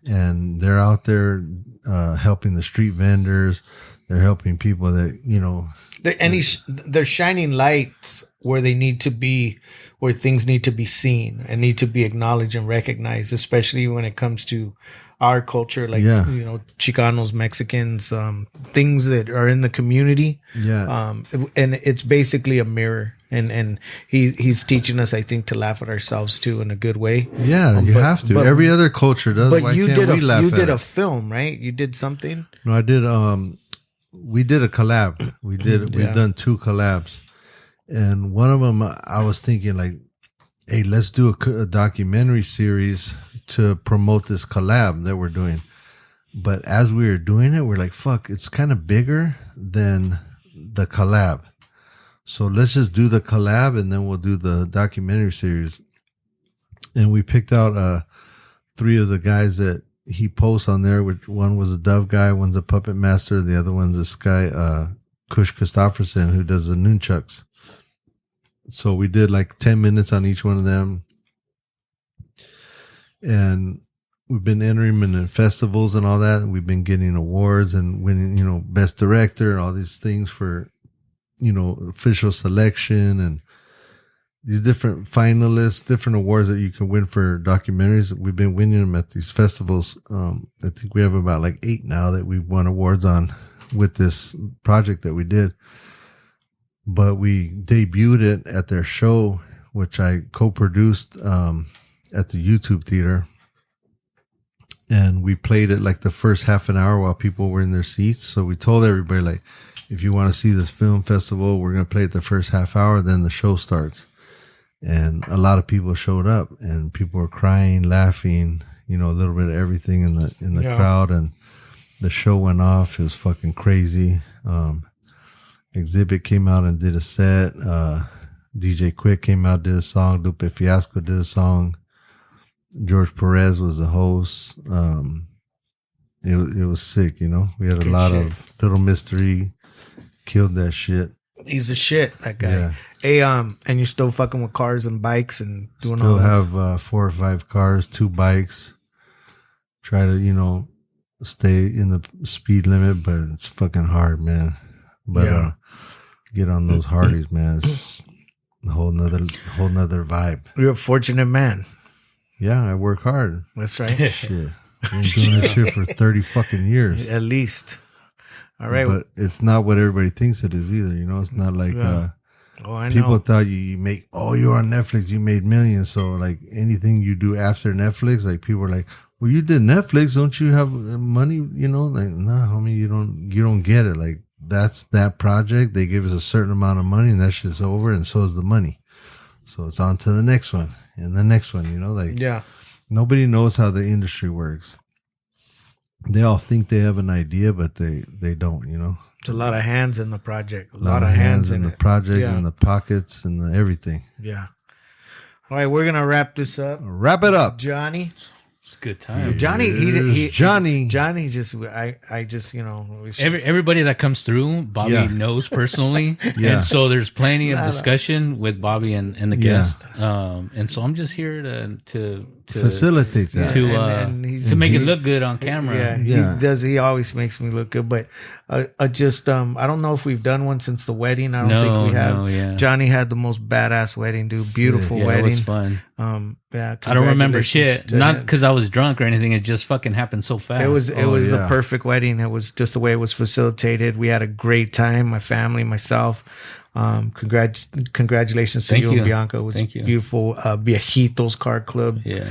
and they're out there helping the street vendors. they're helping people that, you know. They're shining lights where they need to be, where things need to be seen and need to be acknowledged and recognized, especially when it comes to our culture, like, you know, Chicanos, Mexicans, things that are in the community. Yeah. And it's basically a mirror. And he's teaching us, I think, to laugh at ourselves too in a good way. Yeah, you have to. Every other culture does. But Why you can't we laugh you at did it? a film, right? You did something. No, I did. We did a collab. We've done 2 collabs, and one of them I was thinking like, hey, let's do a documentary series to promote this collab that we're doing. But as we were doing it, we're like, fuck, it's kind of bigger than the collab. So let's just do the collab and then we'll do the documentary series. And we picked out 3 of the guys that he posts on there, which one was a Dove guy, one's a puppet master, the other one's this guy, Kush Christofferson, who does the nunchucks. So we did like 10 minutes on each one of them. And we've been entering them in festivals and all that. And we've been getting awards and winning, you know, best director and all these things for, you know, official selection and these different finalists, different awards that you can win for documentaries. We've been winning them at these festivals. I think we have about like 8 now that we've won awards on with this project that we did. But we debuted it at their show, which I co-produced at the YouTube theater. And we played it like the first half an hour while people were in their seats. So we told everybody, like, if you want to see this film festival, we're going to play it the first half hour, then the show starts. And a lot of people showed up and people were crying, laughing, you know, a little bit of everything in the crowd. And the show went off. It was fucking crazy. Exhibit came out and did a set. DJ Quick came out, did a song. Lupe Fiasco did a song. George Perez was the host. It was sick, you know. We had a lot of Little Mystery, killed that shit. He's the shit, that guy. Yeah. Hey, and you're still fucking with cars and bikes and doing Still all that. have 4 or 5 cars, 2 bikes. Try to, you know, stay in the speed limit, but it's fucking hard, man. But get on those Hardys, man. It's a whole nother vibe. You're a fortunate man. Yeah, I work hard. That's right. Shit. I've been doing this shit for 30 fucking years. At least. All right. But it's not what everybody thinks it is either. You know, it's not like I people know. thought you make, you're on Netflix, you made millions. So like anything you do after Netflix, like people are like, well, you did Netflix, don't you have money? You know, like, nah, homie, you don't get it. Like that's that project. They give us a certain amount of money and that shit's over, and so is the money. So it's on to the next one and the next one, you know, like nobody knows how the industry works. They all think they have an idea, but they don't, you know. It's a lot of hands in the project. A lot of hands in the project and the pockets and the everything. Yeah. All right, we're gonna wrap this up. Wrap it up, Johnny. It's a good time. Johnny, Johnny just I just, you know, Everybody that comes through, Bobby knows personally, and so there's plenty of discussion with Bobby and the guest. And so I'm just here to facilitate that, to make it look good on camera. He does. He always makes me look good. But I don't know if we've done one since the wedding. I don't think we have. Johnny had the most badass wedding, dude. Beautiful wedding. It was fun. I don't remember shit. Not because I was drunk or anything. It just fucking happened so fast. It was the perfect wedding. It was just the way it was facilitated. We had a great time. My family, myself. Congratulations to you and Bianca. It was beautiful. Viejitos Car Club. Yeah.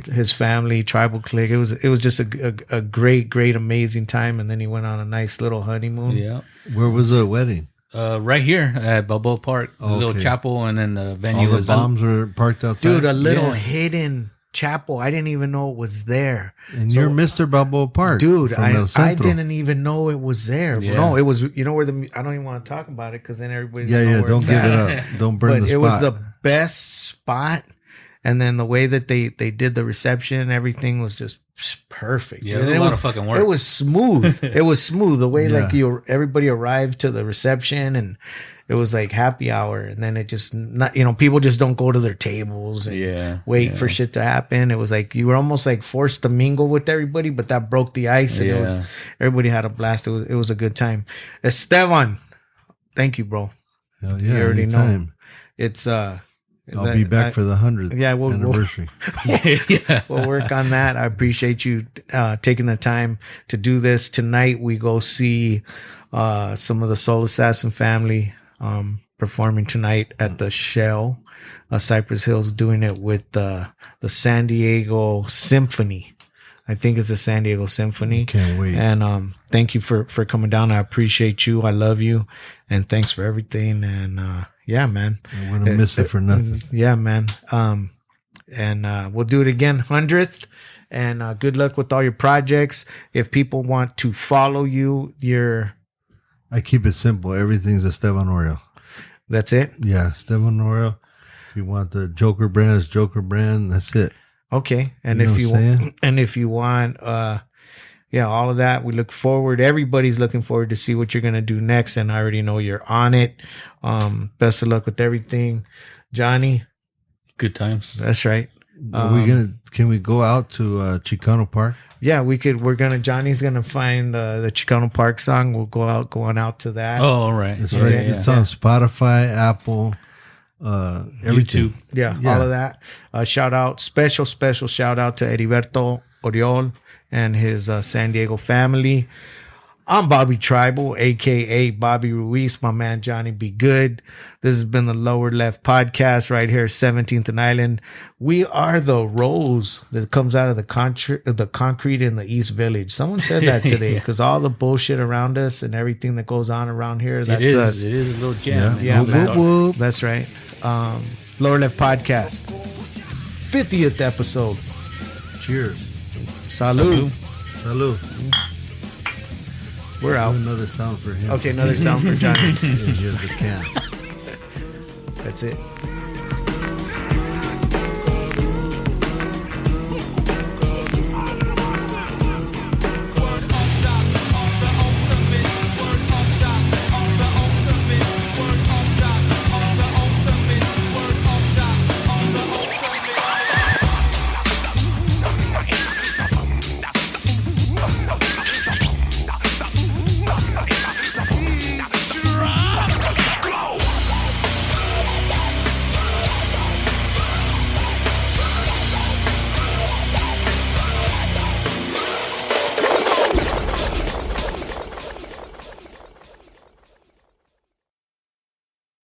His family, Tribal Clique. It was just a great, amazing time. And then he went on a nice little honeymoon. Yeah. Where was the wedding? Right here at Balboa Park, a little chapel, and then the venue. All the bombs were parked outside. Dude, a little hidden chapel. I didn't even know it was there. And you're Mr. Balboa Park, dude. I didn't even know it was there. Yeah. No, it was. You know where I don't even want to talk about it because then everybody. Don't give it up. Don't burn the spot. It was the best spot, and then the way that they did the reception and everything was just perfect. Yeah, it was a lot of fucking work. It was smooth. It was smooth. The way Yeah. like everybody arrived to the reception, and it was like happy hour, and then it just not, people just don't go to their tables and wait for shit to happen. It was like you were almost like forced to mingle with everybody, but that broke the ice, and everybody had a blast. It was a good time. Estevan, thank you, bro. Hell yeah, you already anytime. know. It's I'll be back for the 100th anniversary. We'll work on that. I appreciate you taking the time to do this. Tonight we go see some of the Soul Assassin family performing tonight at the Shell, Cypress Hills, doing it with the San Diego Symphony. I think it's the San Diego Symphony. Can't wait. And thank you for coming down. I appreciate you. I love you. And thanks for everything. And yeah, man. I wouldn't miss it for nothing. Yeah, man. And we'll do it again, 100th. And good luck with all your projects. If people want to follow you, I keep it simple. Everything's Estevan Oriol. That's it? Yeah, Estevan Oriol. If you want the Joker brand, it's Joker brand. That's it. Okay. And You know if you want all of that, we look forward. Everybody's looking forward to see what you're going to do next. And I already know you're on it. Best of luck with everything. Johnny. Good times. That's right. Can we go out to Chicano Park? Yeah, we could. Johnny's going to find the Chicano Park song. We'll go out to that. Oh, all right. That's right. It's on Spotify, Apple, everything. YouTube. Yeah, all of that. Special shout out to Heriberto Oriol and his San Diego family. I'm Bobby Tribal, a.k.a. Bobby Ruiz, my man Johnny Be Good. This has been the Lower Left Podcast right here, 17th and Island. We are the rose that comes out of the concrete in the East Village. Someone said that today because all the bullshit around us and everything that goes on around here, that's us. It is a little jam. Yeah, man. Whoop, whoop. That's right. Lower Left Podcast, 50th episode. Cheers. Salud. Salud. We're out. Another sound for him. Okay, another sound for Johnny. Here's the can. That's it.